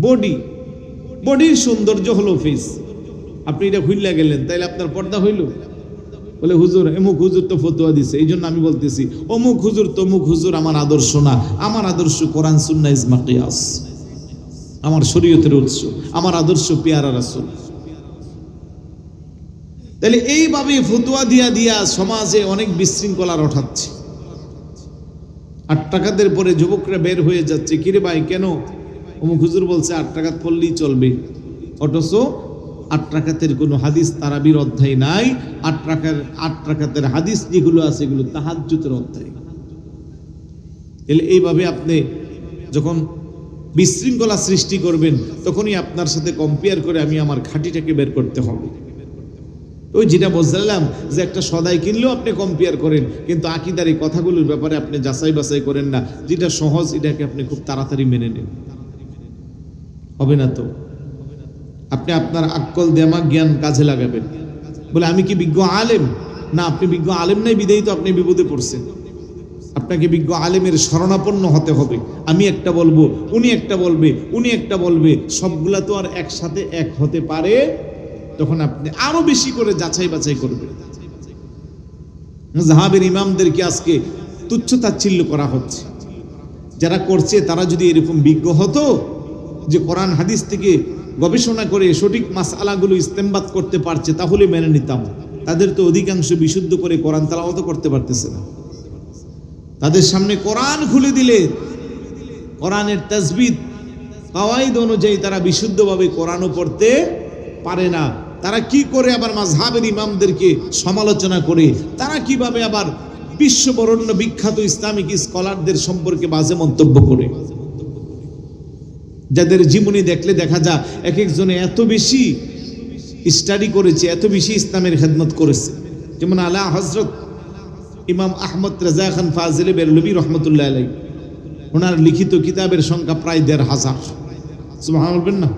body, বডির সৌন্দর্য হলো ফেস। আপনি এটা খুললা গেলেন, তাইলে আপনার পর্দা হইল? বলে হুজুর অমুক হুজুর তো ফতোয়া দিছে, এই জন্য আমি বলতেছি অমুক হুজুর তমুক হুজুর আমার আদর্শ না। আমার আদর্শ কোরআন সুন্নাহ ইজমা কিয়াস, আমার শরীয়তের উৎস, আমার আদর্শ পেয়ারা রাসূল। তাহলে এইভাবে ফতোয়া দিয়া সমাজে অনেক বিশৃঙ্খলা রটাচ্ছে। 8 টাকাতের পরে যুবকরা বের হয়ে যাচ্ছে, কিরে ভাই কেন? অমুক হুজুর বলছে 8 টাকাত পড়লেই চলবে, অথচ 8 টাকাতের কোনো হাদিস তারাবির অধ্যায় নাই। 8 টাকাতের হাদিস যেগুলো আছে এগুলো তাহাজ্জুদের অধ্যায়। তাহলে এইভাবে আপনি যখন বিশৃঙ্খলা সৃষ্টি করবেন, তখনই আপনার সাথে কম্পেয়ার করে আমি আমার খাঁটিটাকে বের করতে হবে। ওই যেটা বললাম যে একটা সদাই কিনলেও আপনি কম্পেয়ার করেন, কিন্তু আকীদার এই কথাগুলোর ব্যাপারে আপনি যাচাই বাছাই করেন না। যেটা সহজ এটাকে আপনি খুব তাড়াতাড়ি মেনে নেন, হবে না তো? আপনি আপনার আক্কল দেমাগ জ্ঞান কাজে লাগাবেন। বলে আমি কি বিজ্ঞ আলেম? না, আপনি বিজ্ঞ আলেম নাই বিধায়ী তো আপনি বিপদে পড়ছেন। আপনাকে বিজ্ঞ আলেমের শরণাপন্ন হতে হবে। আমি একটা বলবো, উনি একটা বলবে, উনি একটা বলবে, সবগুলা তো আর একসাথে এক হতে পারে? তখন আপনি আরো বেশি করে যাচাই বাছাই করবেন। মুযহাবের ইমামদেরকে আজকে তুচ্ছ তাচ্ছিল্য করা হচ্ছে। যারা করছে তারা যদি এরকম বিজ্ঞ হতো যে কোরআন হাদিস থেকে গবেষণা করে সঠিক মাসআলাগুলো ইস্তেমবাত করতে পারছে, তাহলে মেনে নিতাম। তাদের তো অধিকাংশ বিশুদ্ধ করে কোরআন তেলাওয়াত করতে পারতেছে না। তাদের সামনে কোরআন খুলে দিলে কোরআনের তাজবিদ কাওয়াইদ অনুযায়ী তারা বিশুদ্ধভাবে কোরআনও পড়তে পারে না। তারা কি করে আবার মাযহাবের ইমামদেরকে সমালোচনা করে, তারা কিভাবে আবার বিশ্ববরণ্য বিখ্যাত ইসলামিক স্কলারদের সম্পর্কে বাজে মন্তব্য করে, যাদের জীবনী দেখলে দেখা যায় এক একজনে এত বেশি স্টাডি করেছে, এত বেশি ইসলামের খেদমত করেছে। যেমন আলা হযরত ইমাম আহমদ রাজা খান ফাজিলে বেরলভী রহমতুল্লাহ আলাইহি, ওনার লিখিত কিতাবের সংখ্যা প্রায় ১৫০০। সুবহানাল্লাহ বলবেন না?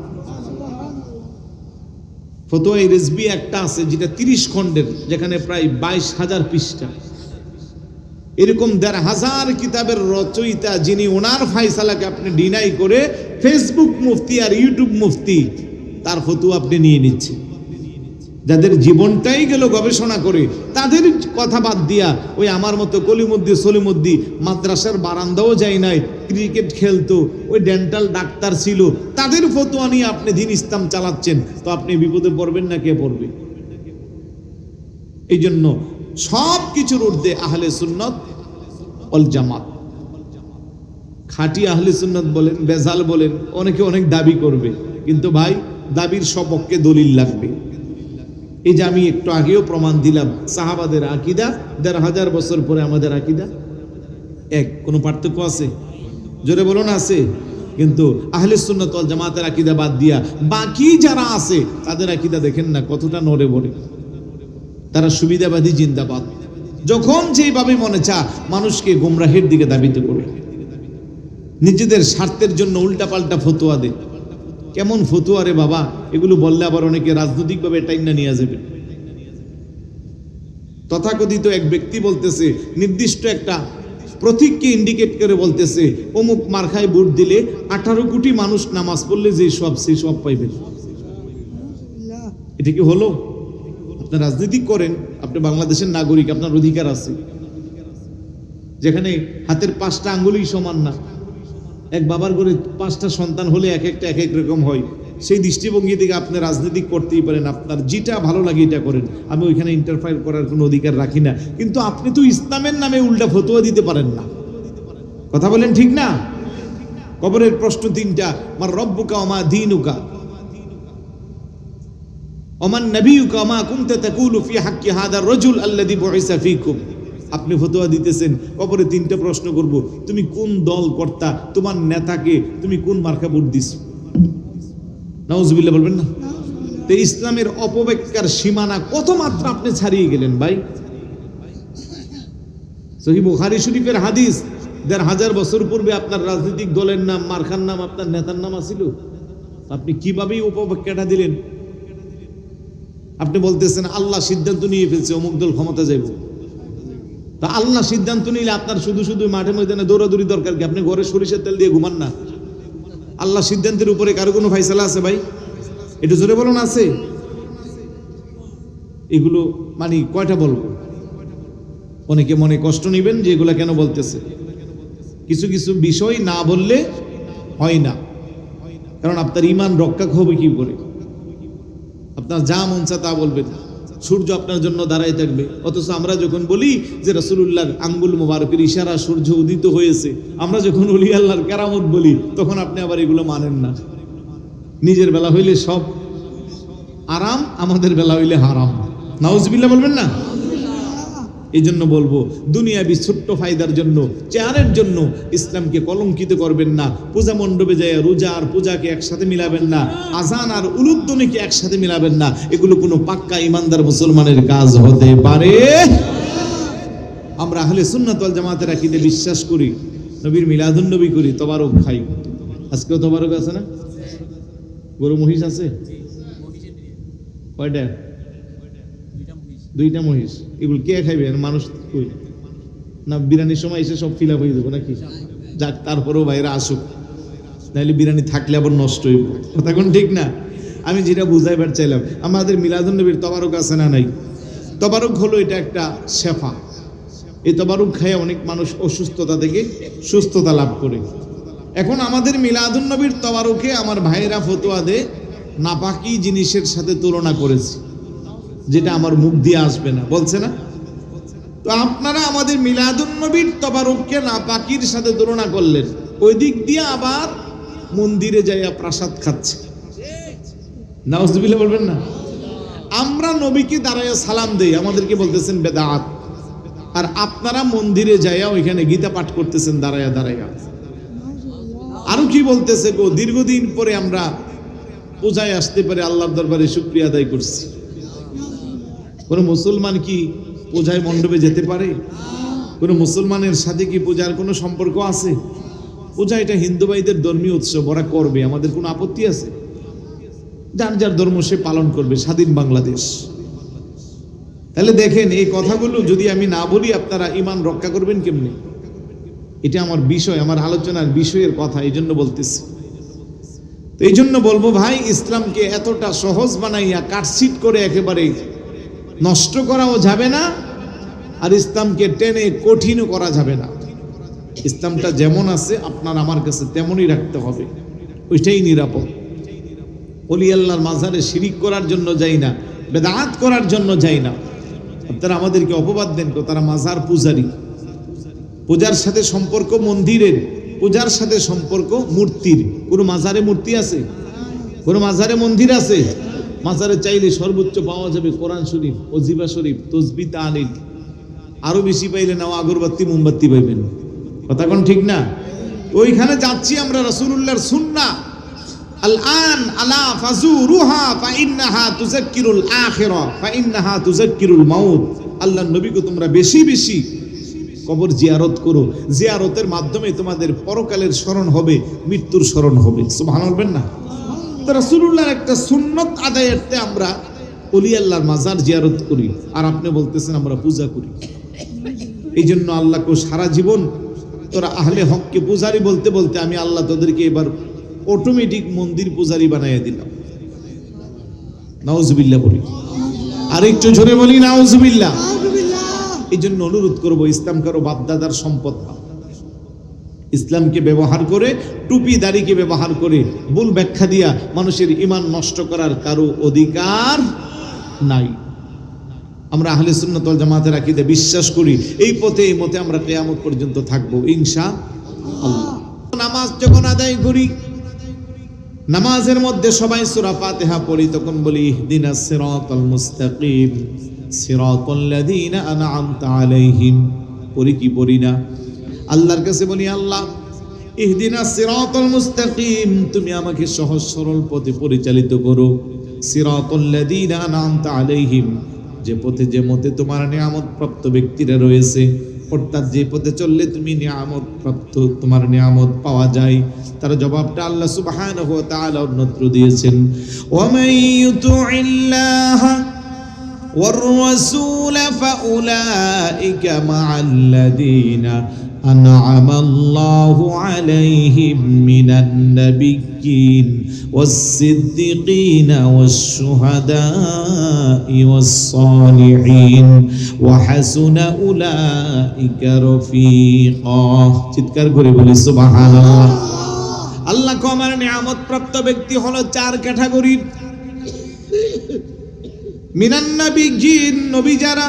ফতোয়া রিজভী একটা আছে যেটা 30 খণ্ডের, যেখানে প্রায় ২২,০০০ পৃষ্ঠা। এরকম ১৫০০ কিতাবের রচয়িতা যিনি, ওনার ফায়সালাকে আপনি ডিনাই করে ফেসবুক মুফতি আর ইউটিউব মুফতি তার ফতোয়া আপনি নিয়ে নিচ্ছেন। যাদের জীবনটাই গেল গবেষণা করে, তাদের কথা বাদ দিয়া ওই আমার মতো কলিমুদ্দি সলিমুদ্দি মাদ্রাসার বারান্দাও যায় নাই, ক্রিকেট খেলতো, ওই ডেন্টাল ডাক্তার ছিল, তাদের ফতোয়া নিয়ে আপনি দ্বীন ইসলাম চালাচ্ছেন, তো আপনি বিপদে পড়বেন না? কে পড়বে? এই জন্য সব কিছুর ঊর্ধ্বে আহলে সুন্নাত ওয়াল জামাত। খাঁটি আহলে সুন্নাত বলেন, বেজাল বলেন, অনেকে অনেক দাবি করবে, কিন্তু ভাই দাবির সপক্ষে দলিল লাগবে। এই যে আমি একটু আগেও প্রমাণ দিলাম, সাহাবাদের আকীদা ১৫০০ বছর পরে আমাদের আকীদা এক। কোনো পার্থক্য আছে? জোরে বলুন আছে। কিন্তু আহলে সুন্নাত ওয়াল জামাতের আকীদা বাদ দিয়া বাকি যারা আছে তাদের আকীদা দেখেন না কতটা নড়ে বড়ে। তারা সুবিধাবাদী জিন্দাবাদ, যখন যেভাবে মনে চা মানুষকে গোমরাহের দিকে দাবিত করে, নিজেদের স্বার্থের জন্য উল্টাপাল্টা ফতোয়া দেয়। কেমন ফতোয়া রে বাবা! এগুলো বললে আবার অনেকে রাজনৈতিকভাবে টাইনা নিয়ে যাবে। তথাকথিত এক ব্যক্তি বলতেছে, নির্দিষ্ট একটা প্রতীককে ইন্ডিকেট করে বলতেছে, অমুক মার্কায় ভোট দিলে 18 কোটি মানুষ নামাজ পড়লে যে সব সেই সব পাইবেন। এটা কি হলো? আপনি রাজনীতি করেন, আপনি বাংলাদেশের নাগরিক, আপনার অধিকার আছে। যেখানে হাতের 5টা আঙ্গুলই সমান না, এক বাবার ঘরে 5টা সন্তান হলে এক একটা এক এক রকম হয়, সেই দৃষ্টিভঙ্গি থেকে আপনি রাজনীতি করতেই পারেন, আপনার যেটা ভালো লাগে এটা করেন, আমি ওইখানে ইন্টারফেয়ার করার কোনো অধিকার রাখি না। কিন্তু আপনি তো ইসলামের নামে উল্টা ফতোয়া দিতে পারেন না। কথা বলেন ঠিক না? কবরের প্রশ্ন তিনটা, মার রব্বুকা ওয়া মা দীনুকা ওয়া মান নাবিয়ুকা ওয়া মা কুনতা তাকুলু ফি হাক্কি হাদার রাজুল আল্লাযী বুইসা ফীকুম। আপনি ফতোয়া দিতেছেন, কবরে তিনটা প্রশ্ন করব, তুমি কোন দল কর্তা, তোমার নেতাকে তুমি কোন মার্কা ভোট দিছো? নাউজুবিল্লাহ বলবেন না? তো ইসলামের অপব্যাখ্যার সীমানা কত মাত্রা আপনি ছাড়িয়ে গেলেন ভাই। সহিহ বুখারী শরীফের হাদিস, ১৫০০ বছর পূর্বে আপনার রাজনৈতিক দলের নাম, মার্কার নাম, আপনার নেতার নাম আছিল। আপনি কিভাবে উপব্যাখ্যাটা দিলেন? আপনি বলতেছেন আল্লাহ সিদ্ধান্ত নিয়ে ফেলছে অমুক দল ক্ষমতা যাইব। তা আল্লাহ সিদ্ধান্ত নিলে আপনার শুধু শুধু মাঠে ময়দানে দৌড়াদৌড়ি দরকার কি? আপনি ঘরে সরিষার তেল দিয়ে ঘুমান না? আল্লাহ সিদ্ধান্তের উপরে কারো কোনো ফাইসালা আছে ভাই? একটু জোরে বলুন, আছে? এগুলো মানে কয়টা বলবো? অনেকে মনে কষ্ট নেবেন যে এগুলা কেন বলতেছে। কিছু কিছু বিষয় না বললে হয় না, কারণ আপনার ঈমান রক্ষা হবে কি করে? আপনার যা মন চায় তা বলবেন, সূর্য আপনার জন্য দাঁড়ায় থাকবে। অথচ আমরা যখন বলি যে রাসূলুল্লাহর আঙ্গুল মোবারকের ইশারা সূর্য উদিত হয়েছে, আমরা যখন ওলি আল্লাহর কেরামত বলি, তখন আপনি আবার এগুলো মানেন না। নিজের বেলা হইলে সব আরাম, আমাদের বেলা হইলে হারাম। নাউজুবিল্লাহ বলবেন না? এই জন্য বলবো, দুনিয়াবি ছোট্ট ফায়দার জন্য, চেয়ারের জন্য ইসলামকে কলঙ্কিত করবেন না। পূজা মণ্ডপে যায় রোজা আর পূজাকে একসাথে মিলাবেন না, আজান আর উলুধ্বনিকে একসাথে মিলাবেন না। এগুলো কোনো পাক্কা ইমানদার মুসলমানের কাজ হতে পারে। আমরা আহলে সুন্নাত ওয়াল জামাতের আকীদা বিশ্বাস করি, নবীর মিলাদুন নবী করি, তবারক খাই। আজকেও তবারক আছে না? গরু মহিষ আছে কয়টা? দুইটা মহিষ। এগুলো কে খাইবে? মানুষ কই না? বিরিয়ানির সময় এসে সব ফিল আপ হয়ে যাবো নাকি? যাক, তারপরেও বাইরে আসুক, নাহলে বিরিয়ানি থাকলে আবার নষ্ট হইব। কথা কোন ঠিক না? আমি যেটা বুঝাইবার চাইলাম, আমাদের মিলাদুন নবীর তবারক আছে না নাই? তবারক হলো এটা একটা শেফা। এই তবারক খায় অনেক মানুষ অসুস্থতা থেকে সুস্থতা লাভ করে। এখন আমাদের মিলাদুন নবীর তবারকে আমার ভাইরা ফতোয়া দে নাপাকি জিনিসের সাথে তুলনা করেছে, যেটা আমার মুখ দিয়ে আসবে না, বলছে না? তো আপনারা আমাদের মিলাদুন নবীর তবারককে নাপাকির সাথে তুলনা করলেন, ওই দিক দিয়ে আবার মন্দিরে যাইয়া প্রসাদ খাচ্ছে। নাউজুবিল্লাহ বলবেন না? আমরা নবীকে দাঁড়াইয়া সালাম দেই, আমাদেরকে বলতেছেন বেদাত। আর আপনারা মন্দিরে যাইয়া ওইখানে গীতা পাঠ করতেছেন দাঁড়াইয়া দাঁড়াইয়া। আরো কি বলতেছে গো, দীর্ঘদিন পরে আমরা পূজায় আসতে পারে আল্লাহর দরবারে শুকরিয়া আদায় করছি। কোন মুসলমান কি পূজায় মণ্ডপে যেতে পারে? কোন মুসলমানের সাথে কি পূজার কোনো সম্পর্ক আছে? পূজা এটা হিন্দু ভাইদের ধর্মীয় উৎসব, ওরা করবে, আমাদের কোনো আপত্তি আছে? যার যার ধর্ম সে পালন করবে, স্বাধীন বাংলাদেশ। তাহলে দেখেন, এই কথাগুলো যদি আমি না বলি, আপনারা ঈমান রক্ষা করবেন কেমনে? এটা আমার বিষয়, আমার আলোচনার বিষয়ের কথা, এই জন্য বলতেছি। তো এই জন্য বলবো ভাই, ইসলামকে এতটা সহজ বানাইয়া কাটছিট করে একেবারে নষ্ট করাও যাবে না, আর ইসলামকে টেনে কঠিনও করা যাবে না। ইসলামটা যেমন আছে আপনার আমার কাছে তেমনই রাখতে হবে, ওইটাই নিরাপদ। ওলি আল্লাহর মাজারে শিরিক করার জন্য যাই না, বেদাত করার জন্য যাই না। আপনারা আমাদেরকে অপবাদ দেন তো তারা মাজার পূজারী। পূজার সাথে সম্পর্ক মন্দিরের, পূজার সাথে সম্পর্ক মূর্তির। কোনো মাজারে মূর্তি আছে? কোনো মাজারে মন্দির আছে? মাজারে চাইলে সর্বোচ্চ পাওয়া যাবে কোরআন শরীফ, ওজিবা শরীফ, তসবিহ, তাহলিল। আরো বেশি পাইলে নাও আগরবাতি, মোমবাতি পাইবেন। কথা কোন ঠিক না? ওইখানে যাচ্ছি আমরা রাসূলুল্লাহর সুন্নাহ, আল-আন আলা ফাজুরুহা ফাইন্নাহা তুযাক্কিরুল আখিরা ফাইন্নাহা তুযাক্কিরুল মাউত। আল্লাহর নবীকে তোমরা বেশি বেশি কবর জিয়ারত করো, জিয়ারতের মাধ্যমে তোমাদের পরকালের স্মরণ হবে, মৃত্যুর স্মরণ হবে। সুবহানাল্লাহ বলবেন না? রাসূলুল্লাহর একটা সুন্নত আদায়ার্থে আমরা ওলি আল্লাহর মাজার জিয়ারত করি, আর আপনি বলতেছেন আমরা পূজা করি। এই জন্য আল্লাহকে সারা জীবন তোরা আহলে হককে পূজারি বলতে বলতে আমি আল্লাহ তোদেরকে এবার অটোমেটিক মন্দির পূজারি বানাইয়া দিলাম। নাউজুবিল্লাহ বলি, আর একটু জোরে বলি নাউজুবিল্লাহ। এই জন্য অনুরোধ করবো, ইসলাম কারো বাপদাদার সম্পদ না, ইসলামকে ব্যবহার করে, টুপি দাড়িকে ব্যবহার করে ভুল ব্যাখ্যা দিয়া মানুষের ঈমান নষ্ট করার কারো অধিকার নাই। আমরা আহলে সুন্নাত ওয়াল জামাতের আকীদা বিশ্বাস করি, এই পথে এই মতে আমরা কিয়ামত পর্যন্ত থাকবো ইনশাআল্লাহ। নামাজ যখন আদায় করি, নামাজের মধ্যে সবাই সূরা ফাতিহা পড়ি, তখন বলি ইহদিনাস সিরাতাল মুস্তাকিম সিরাতাল লাযিনা আনআমতা আলাইহিম। পড়ি কি পড়ি না? আল্লাহর কাছে বলি, আল্লাহ ইহদিনাস সিরাতাল মুস্তাকিম, তুমি আমাকে সহজ সরল পথে পরিচালিত করো। সিরাতাল লাযিনা আনআমতা আলাইহিম, যে পথে যে মতে তোমার নিয়ামত প্রাপ্ত ব্যক্তিরা রয়েছে, অর্থাৎ যে পথে চললে তুমি নিয়ামত প্রাপ্ত, তোমার নিয়ামত পাওয়া যায়। তার জবাবটা আল্লাহ সুবহানাহু ওয়া তাআলা অন্যত্র দিয়েছেন, ওয়া মান ইউতি'িল্লাহ ওয়ার রাসূল ফাউলাইকা মা'আল্লাযীনা আন'আমাল্লাহু আলাইহিম মিনান নাবিয়্যিন ওয়াস-সিদ্দীকিনা ওয়াশ-শুহাদা'i ওয়াস-সালিহিন ওয়া হাসুনা উলাইকা রফিকা। চিৎকার করে বলি সুবহানাল্লাহ। আল্লাহ আমার নিয়ামত প্রাপ্ত ব্যক্তি হলো চার ক্যাটাগরির। মিনান নাবিয়্যিন, নবী যারা,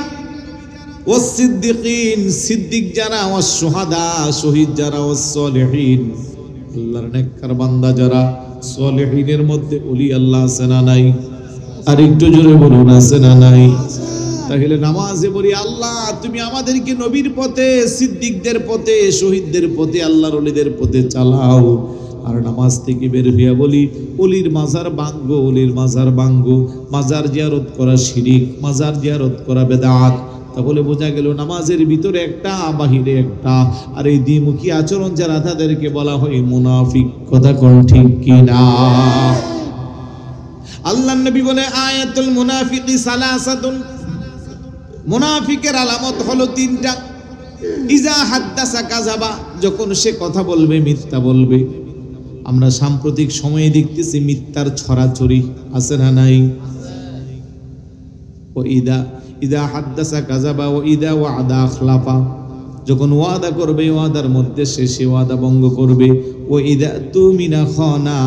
ওয়াস-সিদ্দীকিন, সিদ্দিক যারা, ওয়াস-শুহাদা, শহীদ যারা, ওয়াস-সালিহিন, আল্লাহর নেককার বান্দা যারা। সালিহিনের মধ্যে ওলি আল্লাহ আছে না নাই? আর একটু জোরে বলুন, আছে না নাই? তাহলে নামাজে বলি, আল্লাহ তুমি আমাদেরকে নবীর পথে, সিদ্দিকদের পথে, শহীদদের পথে, আল্লাহর ওলিদের পথে চালাও। আর নামাজ থেকে বের হইয়া বলি, ওলির মাজার ভাঙ্গো, ওলির মাজার ভাঙ্গো। মাজার জিয়ারত করা শিরিক, মাজার জিয়ারত করা বেদাত। তাহলে বোঝা গেল নামাজের ভিতরে একটা, বাহিরে একটা। আর এই দ্বিমুখী আচরণ যারা, তাদেরকে বলা হয় মুনাফিক। কথা কোন ঠিক কিনা? আল্লাহর নবী বলে, আয়াতুল মুনাফিকি সালাসাতুন, মুনাফিকের আলামত হলো তিনটা। ইজা হাদ্দাসা কাযাবা, যখন সে কথা বলবে মিথ্যা বলবে। আমরা সাম্প্রতিক সময়ে দেখতেছি মিথ্যার ছড়াছড়ি, আছে না নাই? ও ইদা হাদ্দাসা কাযাবা ও ইদা ওয়াদা আখলাফা, যখন ওয়াদা করবে ওয়াদার মধ্যে সে ওয়াদা ভঙ্গ করবে। ও ইদা তুমিনা খানা,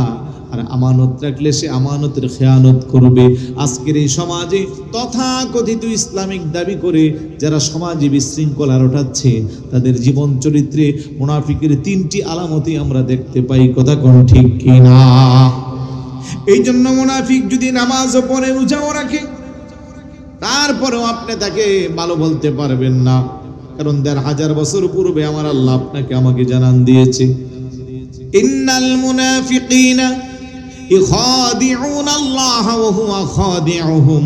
আর আমানত রাখলে সে আমানতের খেয়ানত করবে। আজকের এই সমাজে তথাকথিত ইসলামিক দাবি করে যারা সমাজে বিশৃঙ্খলা রটাচ্ছে, তাদের জীবন চরিত্রে মুনাফিকের তিনটি আলামতই আমরা দেখতে পাই। কথা কোন ঠিক কিনা? এই জন্য মুনাফিক যদি নামাজও পড়ে, রোজাও রাখে, তারপরেও আপনি তাকে ভালো বলতে পারবেন না। কারণ ১৫০০ বছর পূর্বে আমার আল্লাহ আপনাকে আমাকে জানান দিয়েছে, ইন্নাল মুনাফিকিনা ইখাদিউনা আল্লাহ ওয়া হুয়া খাদিউহুম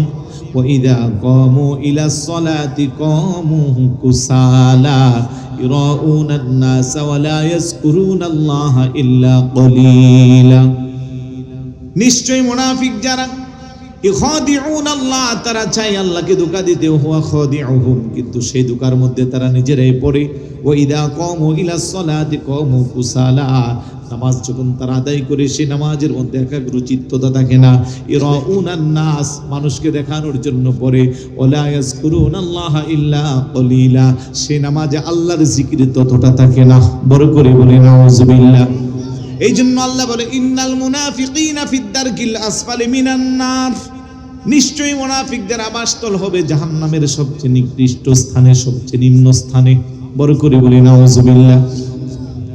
ওয়া ইযা কামু ইলাস সালাতি কামু কুসালা ইরাউনা আন-নাস ওয়া লা ইয়াযকুরুনা আল্লাহ ইল্লা কলিলা। নিশ্চয় মুনাফিক যারা, ইখাদিউনা আল্লাহ, তারা চায় আল্লাহকে ধোঁকা দিতে, হুয়া খাদিউহুম, কিন্তু সেই ধোঁকার মধ্যে তারা নিজেরাই পড়ে। ওয়া ইযা কামু ইলাস সালাতি কামু কুসালা, নামাজ যখন তারা আদায় করে, সেই নামাজের মধ্যে একাগ্রচিত্ততা থাকে না। ইরাউনা আন-নাস, মানুষকে দেখানোর জন্য পড়ে। ওয়া লা ইয়াযকুরুনা আল্লাহ ইল্লা কলিলা, সেই নামাজে আল্লাহর জিকির ততটা থাকে না। বড় করে বলি নাউযুবিল্লাহ। এই জন্য আল্লাহ বলে, ইন্নাল মুনাফিকিনা ফিদ দারকিল আসফালি মিনান নার, নিশ্চয়ই মুনাফিকদের আবাসস্থল হবে জাহান্নামের সবচেয়ে নিকৃষ্ট স্থানে, সবচেয়ে নিম্ন স্থানে। বড় করে বলি নাউযুবিল্লাহ।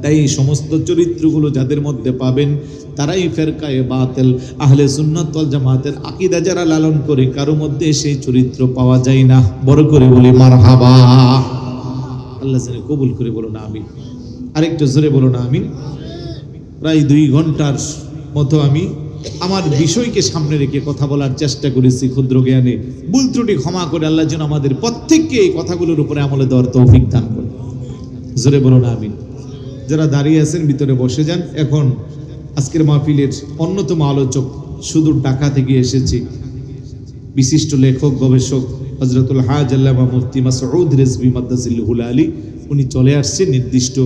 তাই এই সমস্ত চরিত্রগুলো যাদের মধ্যে পাবেন, তারাই ফেরকায়ে বাতিল আহলে সুন্নাত ওয়াল জামাতের আকীদা যারা লালন করে, কারো মধ্যে সেই চরিত্র পাওয়া যায় না। বড় করে বলি মারহাবা। আল্লাহ যেন কবুল করে, বলো না আমিন। আরেকটু জোরে বলো না আমিন। প্রায় 2 ঘন্টার মতো আমি আমার বিষয়কে সামনে রেখে কথা বলার চেষ্টা করেছি ক্ষুদ্র জ্ঞানে। ভুল ত্রুটি ক্ষমা করে আল্লাহ যেন আমাদের প্রত্যেককে এই কথাগুলোর উপরে আমলে দেওয়ার তৌফিক দান করে। জোরে বলো না আমিন। যারা দাঁড়িয়ে আছেন ভিতরে বসে যান। এখন আজকের মাহফিলের অন্যতম আলোচক সুদূর ঢাকা থেকে এসেছে বিশিষ্ট লেখক গবেষক হযরতুল হাজ আল্লামা মুফতি মাসউদ রিজভী মাদ্দাজিল্লাহুল আলী। উনি চলে আসছে, নির্দিষ্ট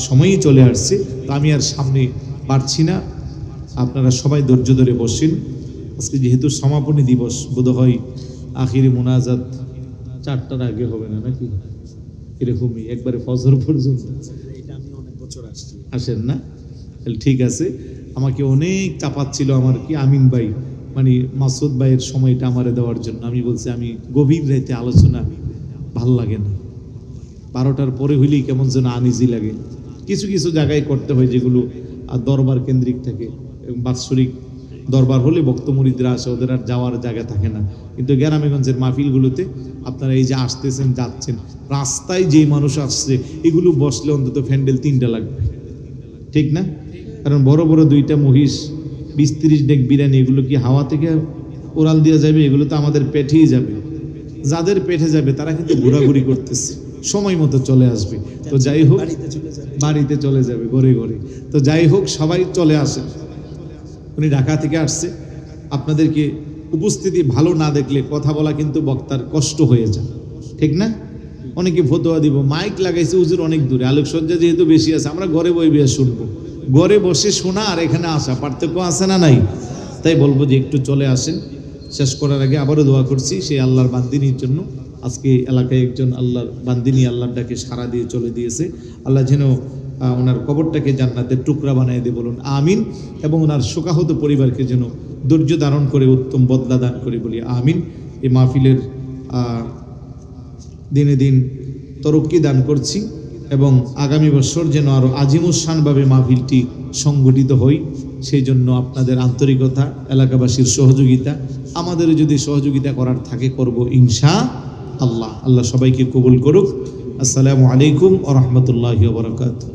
সময়ই চলে আসছে। তো আমি আর সামনে পারছি না, আপনারা সবাই ধৈর্য ধরে বসেন। আজকে যেহেতু সমাপনী দিবস, বোধহয় আখিরি মুনাজাত 4টার আগে হবে না, নাকি এরকমই একবারে ফজর পর্যন্ত। এটা আমি অনেক বছর আসেন না? তাহলে ঠিক আছে। আমাকে অনেক চাপাচ্ছিল আমার কি আমিন ভাই, মানে মাসুদ ভাইয়ের সময়টা আমারে দেওয়ার জন্য। আমি বলছি আমি গভীর রাতে আলোচনা ভাল লাগে না, 12টার পরে হইলেই কেমন যেন আনইজি লাগে। কিছু কিছু জায়গায় করতে হয় যেগুলো দরবার কেন্দ্রিক থাকে, এবং বাৎসরিক দরবার হলে ভক্ত মুরিদরা আসে, ওদের আর যাওয়ার জায়গা থাকে না। কিন্তু গ্রামেগঞ্জের মাহফিলগুলোতে আপনারা এই যে আসতেছেন যাচ্ছেন, রাস্তায় যেই মানুষ আসছে এগুলো বসলে অন্তত ফ্যান্ডেল 3টা লাগবে, ঠিক না? কারণ বড় বড় 2টা মহিষ, 20-30 ডেক বিরিয়ানি, এগুলো কি হাওয়া থেকে ওরাল দেওয়া যাবে? এগুলো তো আমাদের পেটেই যাবে। যাদের পেটে যাবে তারা কিন্তু ঘোরাঘুরি করতেছে, সময় মতো চলে আসবে। তো যাই হোক, বাড়িতে চলে যাবে ঘরে ঘরে। তো যাই হোক, সবাই চলে আসে। উনি ঢাকা থেকে আসছে। আপনাদেরকে উপস্থিতি ভালো না দেখলে কথা বলা কিন্তু বক্তার কষ্ট হয়ে যায়, ঠিক না? অনেকে ফতোয়া দিব, মাইক লাগাইছে হুজুর অনেক দূরে, আলোকসজ্জা যেহেতু বেশি আছে, আমরা ঘরে বসে শুনবো। ঘরে বসে শোনা আর এখানে আসা পার্থক্য আছে না নাই? তাই বলবো যে একটু চলে আসেন। শেষ করার আগে আবারও দোয়া করছি সেই আল্লাহর বান্দিনীর জন্য। আজকে এলাকায় একজন আল্লাহর বান্দিনী আল্লাহর ডাকে সাড়া দিয়ে চলে দিয়েছে। আল্লাহ যেন ওনার কবরটাকে জান্নাতের টুকরা বানিয়ে দিয়ে বলুন আমিন, এবং ওনার শোকাহত পরিবারকে যেন ধৈর্য ধারণ করে উত্তম বদলা দান করে বলি আমিন। এই মাহফিলের দিনে দিন তরক্কি দান করছি, এবং আগামী বছর যেন আরও আজিমুসানভাবে মাহফিলটি সংগঠিত হয়, সেই জন্য আপনাদের আন্তরিকতা, এলাকাবাসীর সহযোগিতা, আমাদেরও যদি সহযোগিতা করার থাকে করব ইনশাআল্লাহ। আল্লাহ সবাইকে কবুল করুক। আসসালামু আলাইকুম ওয়া রাহমাতুল্লাহি ওয়া বারাকাতুহু।